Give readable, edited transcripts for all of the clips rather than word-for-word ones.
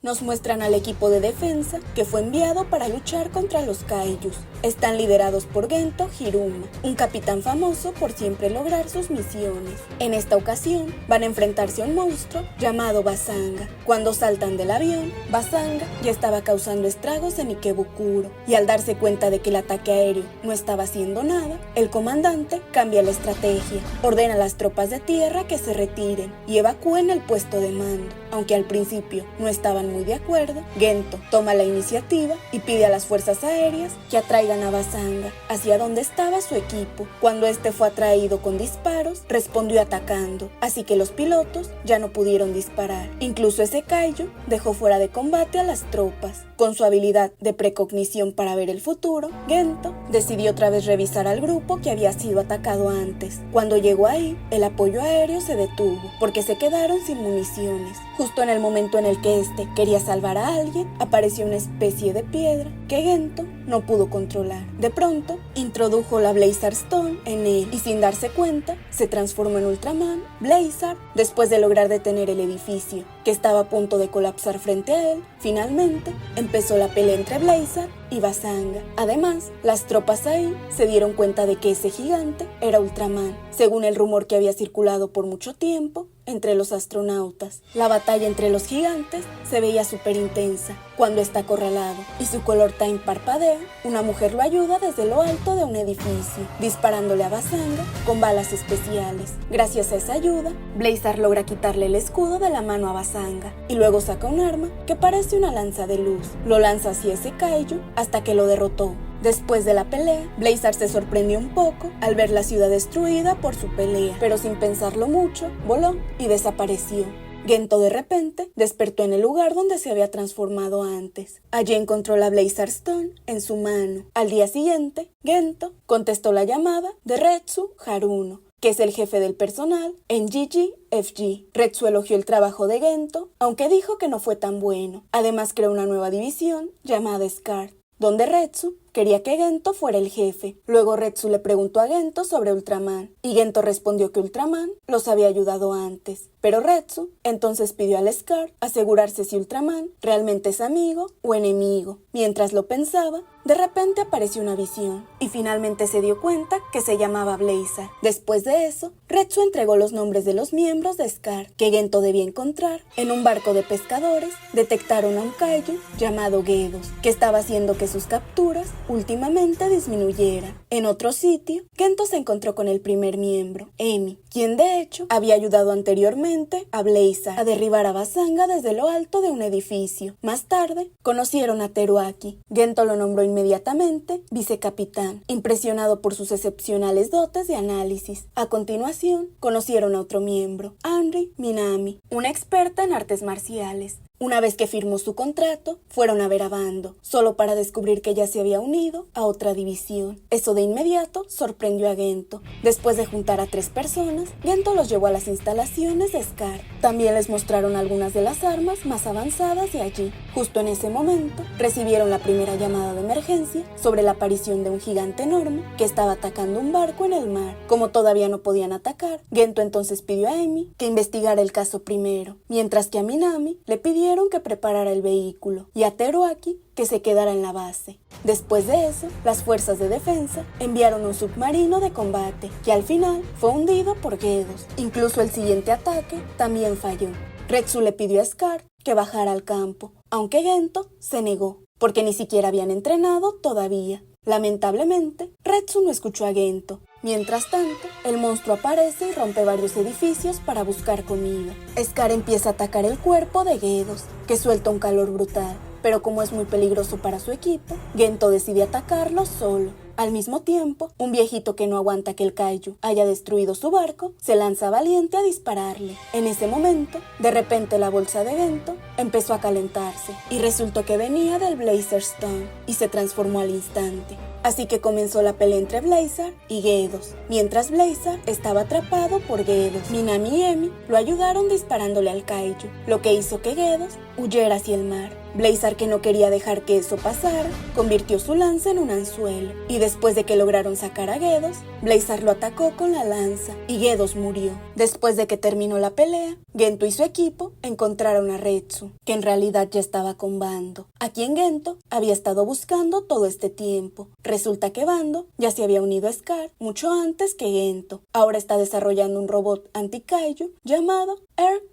Nos muestran al equipo de defensa que fue enviado para luchar contra los kaijus. Están liderados por Gento Hiruma, un capitán famoso por siempre lograr sus misiones. En esta ocasión van a enfrentarse a un monstruo llamado Basanga. Cuando saltan del avión, Basanga ya estaba causando estragos en Ikebukuro, y al darse cuenta de que el ataque aéreo no estaba haciendo nada, el comandante cambia la estrategia, ordena a las tropas de tierra que se retiren y evacúen el puesto de mando. Aunque al principio no estaban muy de acuerdo, Gento toma la iniciativa y pide a las fuerzas aéreas que atraigan a Basanga hacia donde estaba su equipo. Cuando este fue atraído con disparos, respondió atacando, así que los pilotos ya no pudieron disparar. Incluso ese kaiju dejó fuera de combate a las tropas. Con su habilidad de precognición para ver el futuro, Gento decidió otra vez revisar al grupo que había sido atacado antes. Cuando llegó ahí, el apoyo aéreo se detuvo porque se quedaron sin municiones. Justo en el momento en el que este quería salvar a alguien, apareció una especie de piedra que Gento no pudo controlar. De pronto, introdujo la Blazar Stone en él y sin darse cuenta, se transformó en Ultraman Blazar. Después de lograr detener el edificio que estaba a punto de colapsar frente a él, finalmente empezó la pelea entre Blazar y Basanga. Además, las tropas ahí se dieron cuenta de que ese gigante era Ultraman, según el rumor que había circulado por mucho tiempo entre los astronautas. La batalla entre los gigantes se veía súper intensa. Cuando está acorralado y su color time parpadea, una mujer lo ayuda desde lo alto de un edificio, disparándole a Basanga con balas especiales. Gracias a esa ayuda, Blazar logra quitarle el escudo de la mano a Basanga y luego saca un arma que parece una lanza de luz. Lo lanza hacia ese kaiju hasta que lo derrotó. Después de la pelea, Blazar se sorprendió un poco al ver la ciudad destruida por su pelea, pero sin pensarlo mucho, voló y desapareció. Gento de repente despertó en el lugar donde se había transformado antes. Allí encontró la Blazar Stone en su mano. Al día siguiente, Gento contestó la llamada de Retsu Haruno, que es el jefe del personal en GGFG. Retsu elogió el trabajo de Gento, aunque dijo que no fue tan bueno. Además creó una nueva división llamada SCAR, donde Retsu quería que Gento fuera el jefe. Luego Retsu le preguntó a Gento sobre Ultraman, y Gento respondió que Ultraman los había ayudado antes. Pero Retsu entonces pidió al SCAR asegurarse si Ultraman realmente es amigo o enemigo. Mientras lo pensaba, de repente apareció una visión, y finalmente se dio cuenta que se llamaba Blazar. Después de eso, Retsu entregó los nombres de los miembros de SCAR que Gento debía encontrar. En un barco de pescadores, detectaron a un kaiju llamado Gedos, que estaba haciendo que sus capturas últimamente disminuyera. En otro sitio, Gento se encontró con el primer miembro, Emi, quien de hecho había ayudado anteriormente a Blazar a derribar a Basanga desde lo alto de un edificio. Más tarde, conocieron a Teruaki. Gento lo nombró inmediatamente vicecapitán, impresionado por sus excepcionales dotes de análisis. A continuación, conocieron a otro miembro, Anri Minami, una experta en artes marciales. Una vez que firmó su contrato, fueron a ver a Bando, solo para descubrir que ya se había unido a otra división. Eso de inmediato sorprendió a Gento. Después de juntar a 3 personas, Gento los llevó a las instalaciones de SCAR. También les mostraron algunas de las armas más avanzadas de allí. Justo en ese momento, recibieron la primera llamada de emergencia sobre la aparición de un gigante enorme que estaba atacando un barco en el mar. Como todavía no podían atacar, Gento entonces pidió a Emi que investigara el caso primero, mientras que a Minami le pidieron que preparara el vehículo y a Teruaki que se quedara en la base. Después de eso, las fuerzas de defensa enviaron un submarino de combate que al final fue hundido por Gedos. Incluso el siguiente ataque también falló. Retsu le pidió a SCAR que bajara al campo, aunque Gento se negó, porque ni siquiera habían entrenado todavía. Lamentablemente, Retsu no escuchó a Gento. Mientras tanto, el monstruo aparece y rompe varios edificios para buscar comida. SCAR empieza a atacar el cuerpo de Gedos, que suelta un calor brutal, pero como es muy peligroso para su equipo, Gento decide atacarlo solo. Al mismo tiempo, un viejito que no aguanta que el kaiju haya destruido su barco, se lanza valiente a dispararle. En ese momento, de repente la bolsa de Gento empezó a calentarse y resultó que venía del Blazar Stone y se transformó al instante. Así que comenzó la pelea entre Blazar y Gedos. Mientras Blazar estaba atrapado por Gedos, Minami y Emi lo ayudaron disparándole al kaiju, lo que hizo que Gedos huyera hacia el mar. Blazar, que no quería dejar que eso pasara, convirtió su lanza en un anzuelo, y después de que lograron sacar a Gedos, Blazar lo atacó con la lanza, y Gedos murió. Después de que terminó la pelea, Gento y su equipo encontraron a Retsu, que en realidad ya estaba con Bando, a quien Gento había estado buscando todo este tiempo. Resulta que Bando ya se había unido a Scar mucho antes que Gento. Ahora está desarrollando un robot anti-kaiju llamado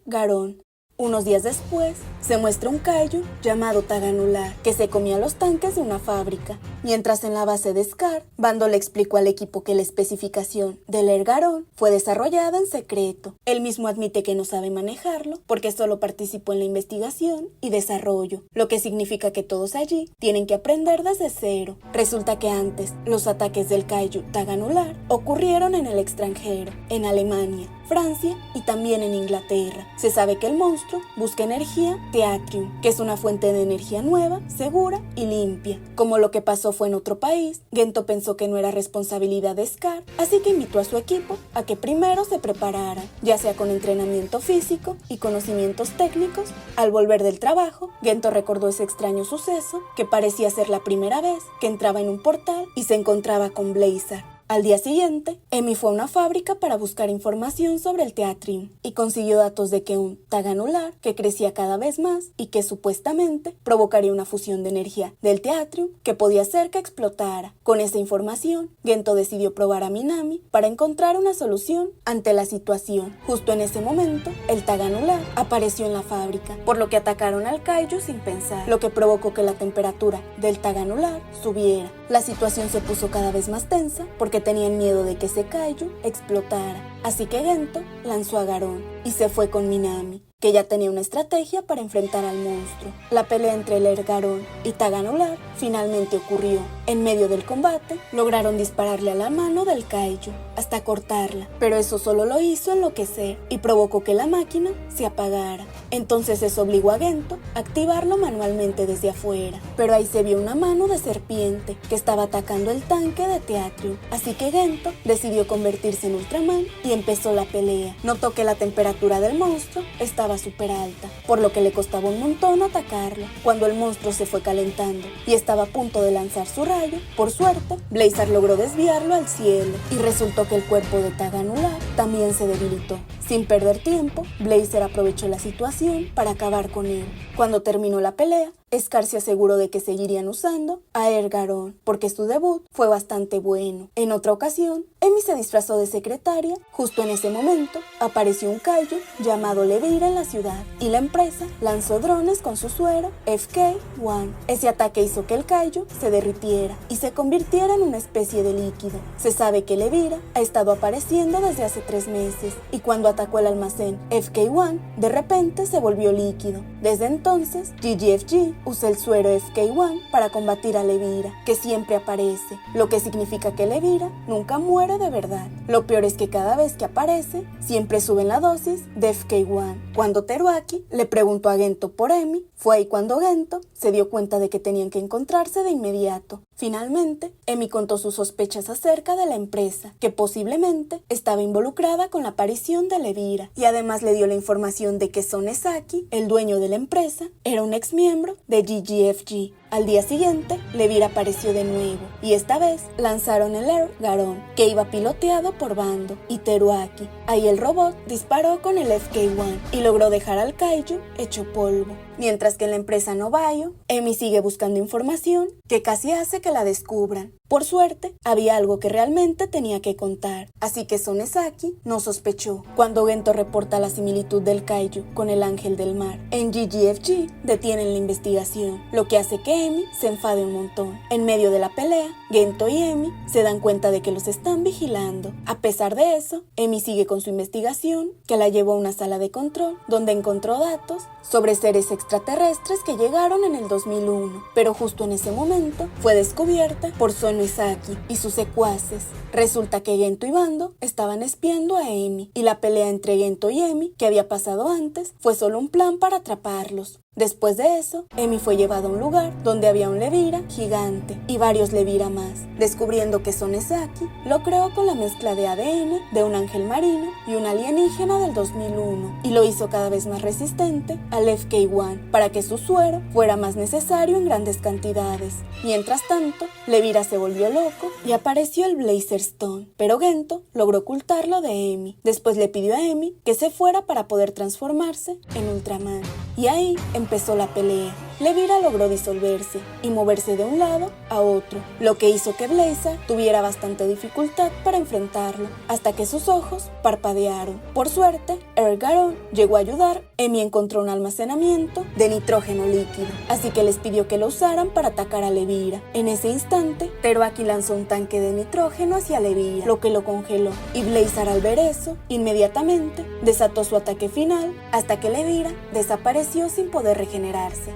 Garon. Unos días después, se muestra un kaiju llamado Taganular, que se comía los tanques de una fábrica. Mientras en la base de Scar, Bando le explicó al equipo que la especificación del Ergarón fue desarrollada en secreto. Él mismo admite que no sabe manejarlo, porque solo participó en la investigación y desarrollo, lo que significa que todos allí tienen que aprender desde cero. Resulta que antes, los ataques del kaiju Taganular ocurrieron en el extranjero, en Alemania, Francia y también en Inglaterra. Se sabe que el monstruo busca energía Teatrium, que es una fuente de energía nueva, segura y limpia. Como lo que pasó fue en otro país, Gento pensó que no era responsabilidad de Scar, así que invitó a su equipo a que primero se prepararan, ya sea con entrenamiento físico y conocimientos técnicos. Al volver del trabajo, Gento recordó ese extraño suceso que parecía ser la primera vez que entraba en un portal y se encontraba con Blazar. Al día siguiente, Emi fue a una fábrica para buscar información sobre el Teatrium y consiguió datos de que un Taganular que crecía cada vez más y que supuestamente provocaría una fusión de energía del Teatrium que podía hacer que explotara. Con esa información, Gento decidió probar a Minami para encontrar una solución ante la situación. Justo en ese momento, el Taganular apareció en la fábrica, por lo que atacaron al kaiju sin pensar, lo que provocó que la temperatura del Taganular subiera. La situación se puso cada vez más tensa porque tenían miedo de que ese kaiju explotara. Así que Gento lanzó a Garón y se fue con Minami, que ya tenía una estrategia para enfrentar al monstruo. La pelea entre el Ergarón y Taganular finalmente ocurrió. En medio del combate, lograron dispararle a la mano del kaiju hasta cortarla, pero eso solo lo hizo enloquecer y provocó que la máquina se apagara. Entonces eso obligó a Gento a activarlo manualmente desde afuera, pero ahí se vio una mano de serpiente que estaba atacando el tanque de Teatrium, así que Gento decidió convertirse en Ultraman y empezó la pelea. Notó que la temperatura del monstruo estaba súper alta, por lo que le costaba un montón atacarlo. Cuando el monstruo se fue calentando y estaba a punto de lanzar su rayo, por suerte, Blazar logró desviarlo al cielo y resultó que el cuerpo de Taganular también se debilitó. Sin perder tiempo, Blazar aprovechó la situación para acabar con él. Cuando terminó la pelea, Scar se aseguró de que seguirían usando a Ergarón, porque su debut fue bastante bueno. En otra ocasión, Emi se disfrazó de secretaria. Justo en ese momento, apareció un kaiju llamado Levira en la ciudad, y la empresa lanzó drones con su suero FK-1. Ese ataque hizo que el kaiju se derritiera y se convirtiera en una especie de líquido. Se sabe que Levira ha estado apareciendo desde hace 3 meses, y cuando atacó el almacén FK-1, de repente se volvió líquido. Desde entonces, GGFG usa el suero FK-1 para combatir a Levira, que siempre aparece, lo que significa que Levira nunca muere de verdad. Lo peor es que cada vez que aparece, siempre suben la dosis de FK-1. Cuando Teruaki le preguntó a Gento por Emi, fue ahí cuando Gento se dio cuenta de que tenían que encontrarse de inmediato. Finalmente, Emi contó sus sospechas acerca de la empresa, que posiblemente estaba involucrada con la aparición de Levira, y además le dio la información de que Son Esaki, el dueño de la empresa, era un ex miembro de GGFG. Al día siguiente, Levira apareció de nuevo, y esta vez lanzaron el Ergarón, que iba piloteado por Bando y Teruaki. Ahí el robot disparó con el FK-1 y logró dejar al kaiju hecho polvo. Mientras que en la empresa Novayo, Emi sigue buscando información que casi hace que la descubran. Por suerte, había algo que realmente tenía que contar, así que Son Esaki no sospechó. Cuando Gento reporta la similitud del kaiju con el ángel del mar, en GGFG detienen la investigación, lo que hace que Emi se enfade un montón. En medio de la pelea, Gento y Emi se dan cuenta de que los están vigilando. A pesar de eso, Emi sigue con su investigación, que la llevó a una sala de control, donde encontró datos sobre seres extraterrestres que llegaron en el 2001, pero justo en ese momento fue descubierta por Son Esaki y sus secuaces. Resulta que Gento y Bando estaban espiando a Emi, y la pelea entre Gento y Emi, que había pasado antes, fue solo un plan para atraparlos. Después de eso, Emi fue llevada a un lugar donde había un Levira gigante y varios Levira más, descubriendo que Sonezaki lo creó con la mezcla de ADN de un ángel marino y un alienígena del 2001 y lo hizo cada vez más resistente al FK1 para que su suero fuera más necesario en grandes cantidades. Mientras tanto, Levira se volvió loco y apareció el Blazer Stone, pero Gento logró ocultarlo de Emi. Después le pidió a Emi que se fuera para poder transformarse en Ultraman. Y ahí empezó la pelea. Levira logró disolverse y moverse de un lado a otro, lo que hizo que Blazer tuviera bastante dificultad para enfrentarlo, hasta que sus ojos parpadearon. Por suerte, Ergaron llegó a ayudar. Emi encontró un almacenamiento de nitrógeno líquido, así que les pidió que lo usaran para atacar a Levira. En ese instante, Teruaki lanzó un tanque de nitrógeno hacia Levira, lo que lo congeló, y Blazer, al ver eso, inmediatamente desató su ataque final hasta que Levira desapareció sin poder regenerarse.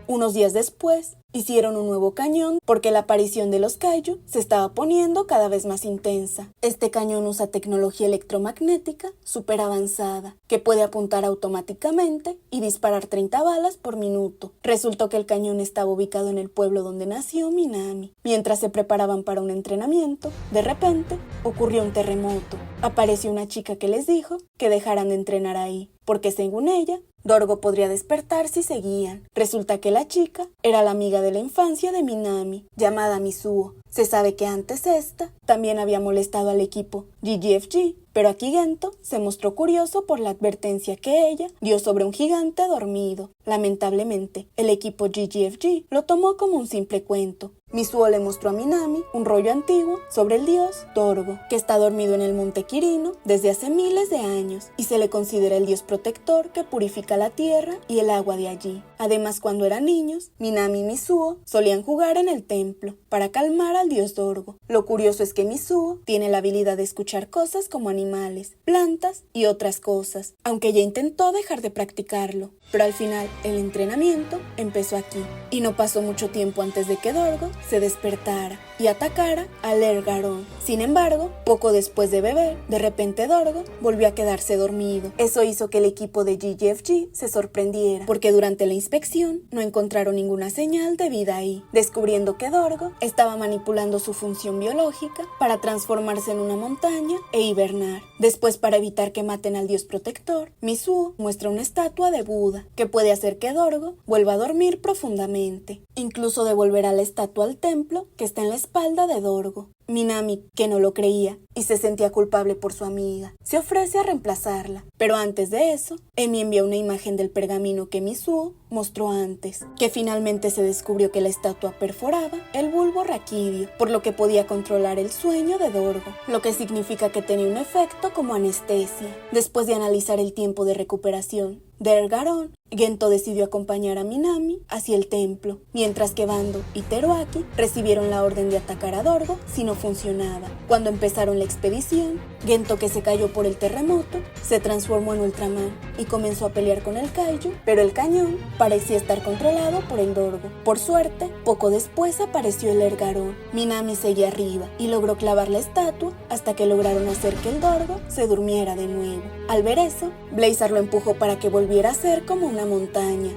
Unos días después, hicieron un nuevo cañón porque la aparición de los Kaiju se estaba poniendo cada vez más intensa. Este cañón usa tecnología electromagnética súper avanzada, que puede apuntar automáticamente y disparar 30 balas por minuto. Resultó que el cañón estaba ubicado en el pueblo donde nació Minami. Mientras se preparaban para un entrenamiento, de repente ocurrió un terremoto. Apareció una chica que les dijo que dejaran de entrenar ahí, porque según ella, Dorgo podría despertar si seguían. Resulta que la chica era la amiga de la infancia de Minami, llamada Mizuo. Se sabe que antes esta también había molestado al equipo GGFG, pero aquí Gento se mostró curioso por la advertencia que ella dio sobre un gigante dormido. Lamentablemente, el equipo GGFG lo tomó como un simple cuento. Mizuo le mostró a Minami un rollo antiguo sobre el dios Dorgo, que está dormido en el monte Kirino desde hace miles de años y se le considera el dios protector que purifica la tierra y el agua de allí. Además, cuando eran niños, Minami y Mizuo solían jugar en el templo para calmar al dios Dorgo. Lo curioso es que Mizuo tiene la habilidad de escuchar cosas como animales, plantas y otras cosas, aunque ella intentó dejar de practicarlo. Pero al final, el entrenamiento empezó aquí, y no pasó mucho tiempo antes de que Dorgo se despertara y atacara a Lergaron. Sin embargo, poco después de beber, de repente Dorgo volvió a quedarse dormido. Eso hizo que el equipo de GGFG se sorprendiera, porque durante la inspección no encontraron ninguna señal de vida ahí, descubriendo que Dorgo estaba manipulando su función biológica para transformarse en una montaña e hibernar. Después, para evitar que maten al dios protector, Mizuo muestra una estatua de Buda, que puede hacer que Dorgo vuelva a dormir profundamente. Incluso devolverá la estatua al templo que está en la espalda de Dorgo. Minami, que no lo creía y se sentía culpable por su amiga, se ofrece a reemplazarla. Pero antes de eso, Emi envía una imagen del pergamino que Mizuo mostró antes, que finalmente se descubrió que la estatua perforaba el bulbo raquídeo, por lo que podía controlar el sueño de Dorgo, lo que significa que tenía un efecto como anestesia. Después de analizar el tiempo de recuperación de Ergaron, Gento decidió acompañar a Minami hacia el templo, mientras que Bando y Teruaki recibieron la orden de atacar a Dorgo si no funcionaba. Cuando empezaron la expedición, Gento, que se cayó por el terremoto, se transformó en Ultraman y comenzó a pelear con el Kaiju, pero el cañón parecía estar controlado por el Dorgo. Por suerte, poco después apareció el Ergaron. Minami seguía arriba y logró clavar la estatua hasta que lograron hacer que el Dorgo se durmiera de nuevo. Al ver eso, Blazer lo empujó para que volviera a ser como una montaña.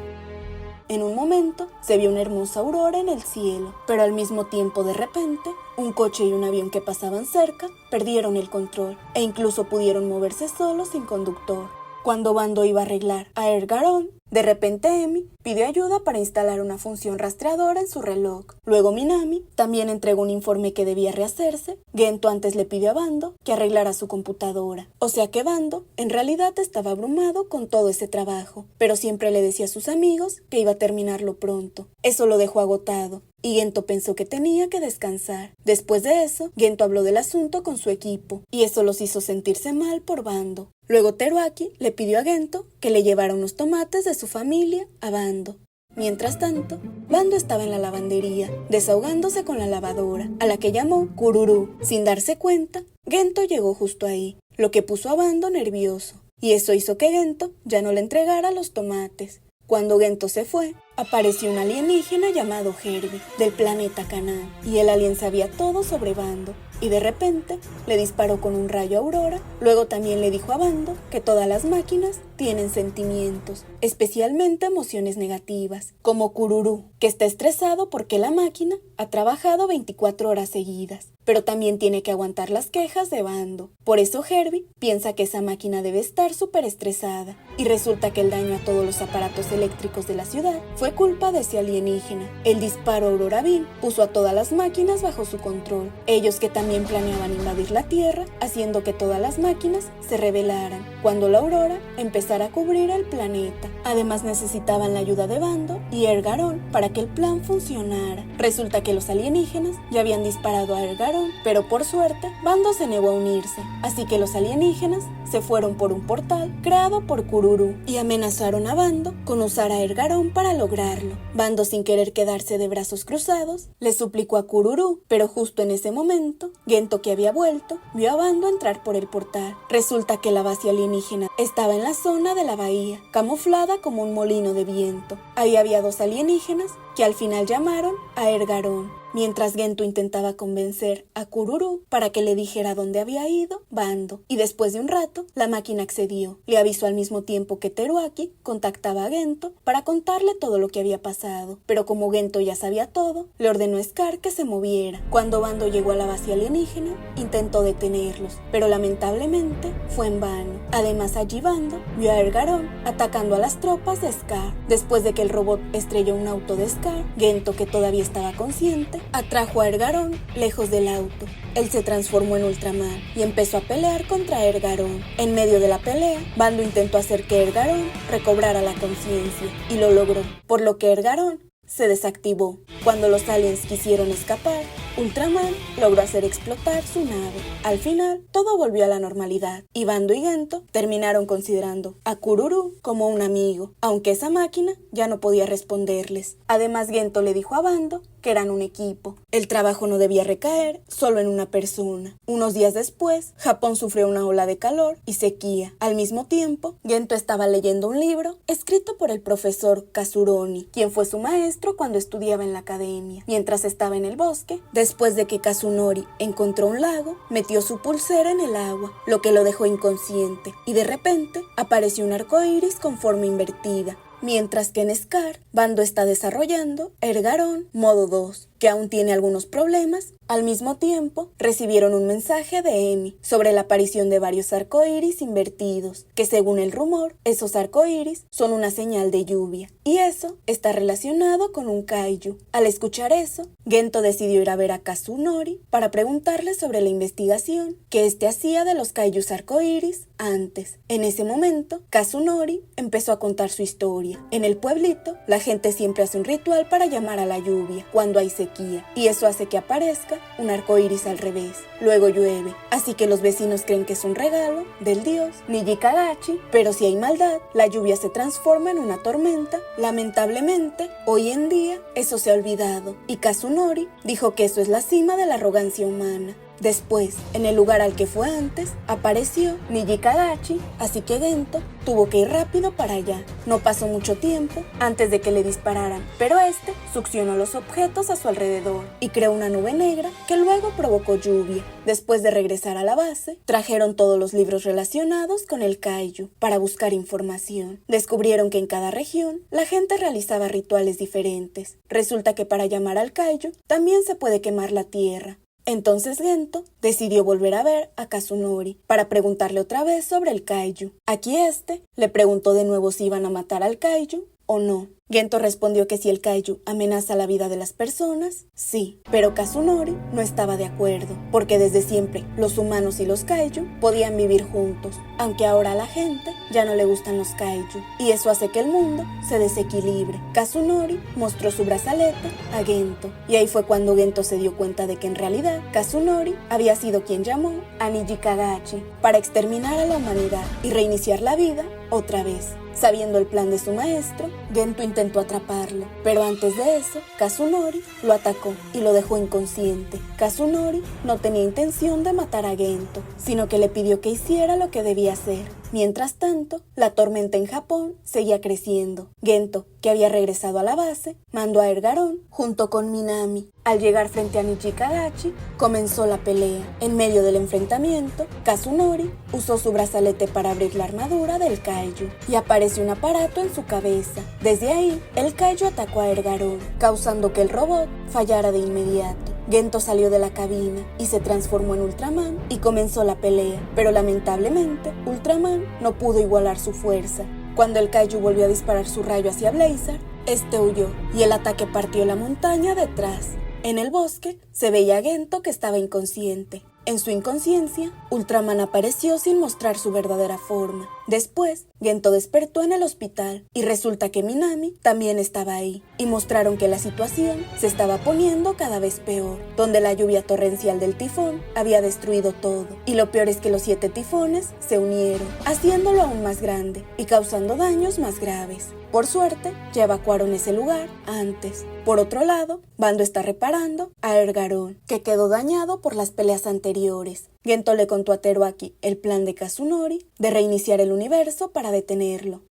En un momento se vio una hermosa aurora en el cielo, pero al mismo tiempo, de repente, un coche y un avión que pasaban cerca perdieron el control e incluso pudieron moverse solos sin conductor. Cuando Bando iba a arreglar a Ergaron, de repente Emi pidió ayuda para instalar una función rastreadora en su reloj. Luego Minami también entregó un informe que debía rehacerse. Gento antes le pidió a Bando que arreglara su computadora. O sea que Bando en realidad estaba abrumado con todo ese trabajo, pero siempre le decía a sus amigos que iba a terminarlo pronto. Eso lo dejó agotado, y Gento pensó que tenía que descansar. Después de eso, Gento habló del asunto con su equipo, y eso los hizo sentirse mal por Bando. Luego Teruaki le pidió a Gento que le llevara unos tomates de su familia a Bando. Mientras tanto, Bando estaba en la lavandería, desahogándose con la lavadora, a la que llamó Kururu. Sin darse cuenta, Gento llegó justo ahí, lo que puso a Bando nervioso, y eso hizo que Gento ya no le entregara los tomates. Cuando Gento se fue, apareció un alienígena llamado Herbie, del planeta Canaán, y el alien sabía todo sobre Bando, y de repente le disparó con un rayo a Aurora. Luego también le dijo a Bando que todas las máquinas tienen sentimientos, especialmente emociones negativas, como Kururu, que está estresado porque la máquina ha trabajado 24 horas seguidas, pero también tiene que aguantar las quejas de Bando. Por eso Herbie piensa que esa máquina debe estar súper estresada, y resulta que el daño a todos los aparatos eléctricos de la ciudad fue culpa de ese alienígena. El disparo Aurora Beam puso a todas las máquinas bajo su control, ellos que también planeaban invadir la Tierra, haciendo que todas las máquinas se rebelaran cuando la Aurora empezara a cubrir el planeta. Además necesitaban la ayuda de Bando y Ergarón para que el plan funcionara. Resulta que los alienígenas ya habían disparado a Ergarón, pero por suerte Bando se negó a unirse, así que los alienígenas se fueron por un portal creado por Kururu y amenazaron a Bando con usar a Ergarón para lograrlo. Bando, sin querer quedarse de brazos cruzados, le suplicó a Kururu, pero justo en ese momento, Gento, que había vuelto, vio a Bando entrar por el portal. Resulta que la base alienígena estaba en la zona de la bahía, camuflada como un molino de viento. Ahí había 2 alienígenas que al final llamaron a Ergarón, mientras Gento intentaba convencer a Kururu para que le dijera dónde había ido Bando, y después de un rato la máquina accedió. Le avisó al mismo tiempo que Teruaki contactaba a Gento para contarle todo lo que había pasado, pero como Gento ya sabía todo, le ordenó a Scar que se moviera. Cuando Bando llegó a la base alienígena, intentó detenerlos, pero lamentablemente fue en vano. Además, allí Bando vio a Ergarón atacando a las tropas de Scar. Después de que el robot estrelló un auto de Scar, Gento, que todavía estaba consciente, atrajo a Ergarón lejos del auto. Él se transformó en Ultraman y empezó a pelear contra Ergarón. En medio de la pelea, Bando intentó hacer que Ergarón recobrara la conciencia y lo logró, por lo que Ergarón se desactivó. Cuando los aliens quisieron escapar, Ultraman logró hacer explotar su nave. Al final, todo volvió a la normalidad y Bando y Gento terminaron considerando a Kururu como un amigo, aunque esa máquina ya no podía responderles. Además, Gento le dijo a Bando que eran un equipo. El trabajo no debía recaer solo en una persona. Unos días después, Japón sufrió una ola de calor y sequía. Al mismo tiempo, Gento estaba leyendo un libro escrito por el profesor Kazuroni, quien fue su maestro cuando estudiaba en la academia. Mientras estaba en el bosque, después de que Kazunori encontró un lago, metió su pulsera en el agua, lo que lo dejó inconsciente, y de repente apareció un arco iris con forma invertida. Mientras que en Scar, Bando está desarrollando Ergarón Modo 2, que aún tiene algunos problemas. Al mismo tiempo, recibieron un mensaje de Emi sobre la aparición de varios arcoíris invertidos, que según el rumor, esos arcoíris son una señal de lluvia, y eso está relacionado con un kaiju. Al escuchar eso, Gento decidió ir a ver a Kazunori para preguntarle sobre la investigación que éste hacía de los kaijus arcoíris antes. En ese momento, Kazunori empezó a contar su historia. En el pueblito, la gente siempre hace un ritual para llamar a la lluvia cuando hay sequía, y eso hace que aparezca un arco iris al revés. Luego llueve, así que los vecinos creen que es un regalo del dios Nijikagachi, pero si hay maldad, la lluvia se transforma en una tormenta. Lamentablemente, hoy en día, eso se ha olvidado, y Kazunori dijo que eso es la cima de la arrogancia humana. Después, en el lugar al que fue antes, apareció Nijikagachi, así que Gento tuvo que ir rápido para allá. No pasó mucho tiempo antes de que le dispararan, pero este succionó los objetos a su alrededor y creó una nube negra que luego provocó lluvia. Después de regresar a la base, trajeron todos los libros relacionados con el kaiju para buscar información. Descubrieron que en cada región la gente realizaba rituales diferentes. Resulta que para llamar al kaiju también se puede quemar la tierra. Entonces Gento decidió volver a ver a Kazunori para preguntarle otra vez sobre el kaiju. Aquí le preguntó de nuevo si iban a matar al kaiju o no. Gento respondió que si el kaiju amenaza la vida de las personas, sí, pero Kazunori no estaba de acuerdo, porque desde siempre los humanos y los kaiju podían vivir juntos, aunque ahora a la gente ya no le gustan los kaiju, y eso hace que el mundo se desequilibre. Kazunori mostró su brazalete a Gento, y ahí fue cuando Gento se dio cuenta de que en realidad Kazunori había sido quien llamó a Nijikagachi para exterminar a la humanidad y reiniciar la vida otra vez. Sabiendo el plan de su maestro, Gento intentó atraparlo, pero antes de eso, Kazunori lo atacó y lo dejó inconsciente. Kazunori no tenía intención de matar a Gento, sino que le pidió que hiciera lo que debía hacer. Mientras tanto, la tormenta en Japón seguía creciendo. Gento, que había regresado a la base, mandó a Ergarón junto con Minami. Al llegar frente a Niji Kagachi, comenzó la pelea. En medio del enfrentamiento, Kazunori usó su brazalete para abrir la armadura del kaiju y apareció un aparato en su cabeza. Desde ahí, el kaiju atacó a Ergarón, causando que el robot fallara de inmediato. Gento salió de la cabina y se transformó en Ultraman y comenzó la pelea, pero lamentablemente Ultraman no pudo igualar su fuerza. Cuando el kaiju volvió a disparar su rayo hacia Blazer, este huyó y el ataque partió la montaña detrás. En el bosque se veía a Gento que estaba inconsciente. En su inconsciencia, Ultraman apareció sin mostrar su verdadera forma. Después, Gento despertó en el hospital y resulta que Minami también estaba ahí. Y mostraron que la situación se estaba poniendo cada vez peor, donde la lluvia torrencial del tifón había destruido todo. Y lo peor es que los 7 tifones se unieron, haciéndolo aún más grande y causando daños más graves. Por suerte, ya evacuaron ese lugar antes. Por otro lado, Bando está reparando a Ergarón, que quedó dañado por las peleas anteriores. Gento le contó a Teruaki el plan de Kazunori de reiniciar el universo para detenerlo.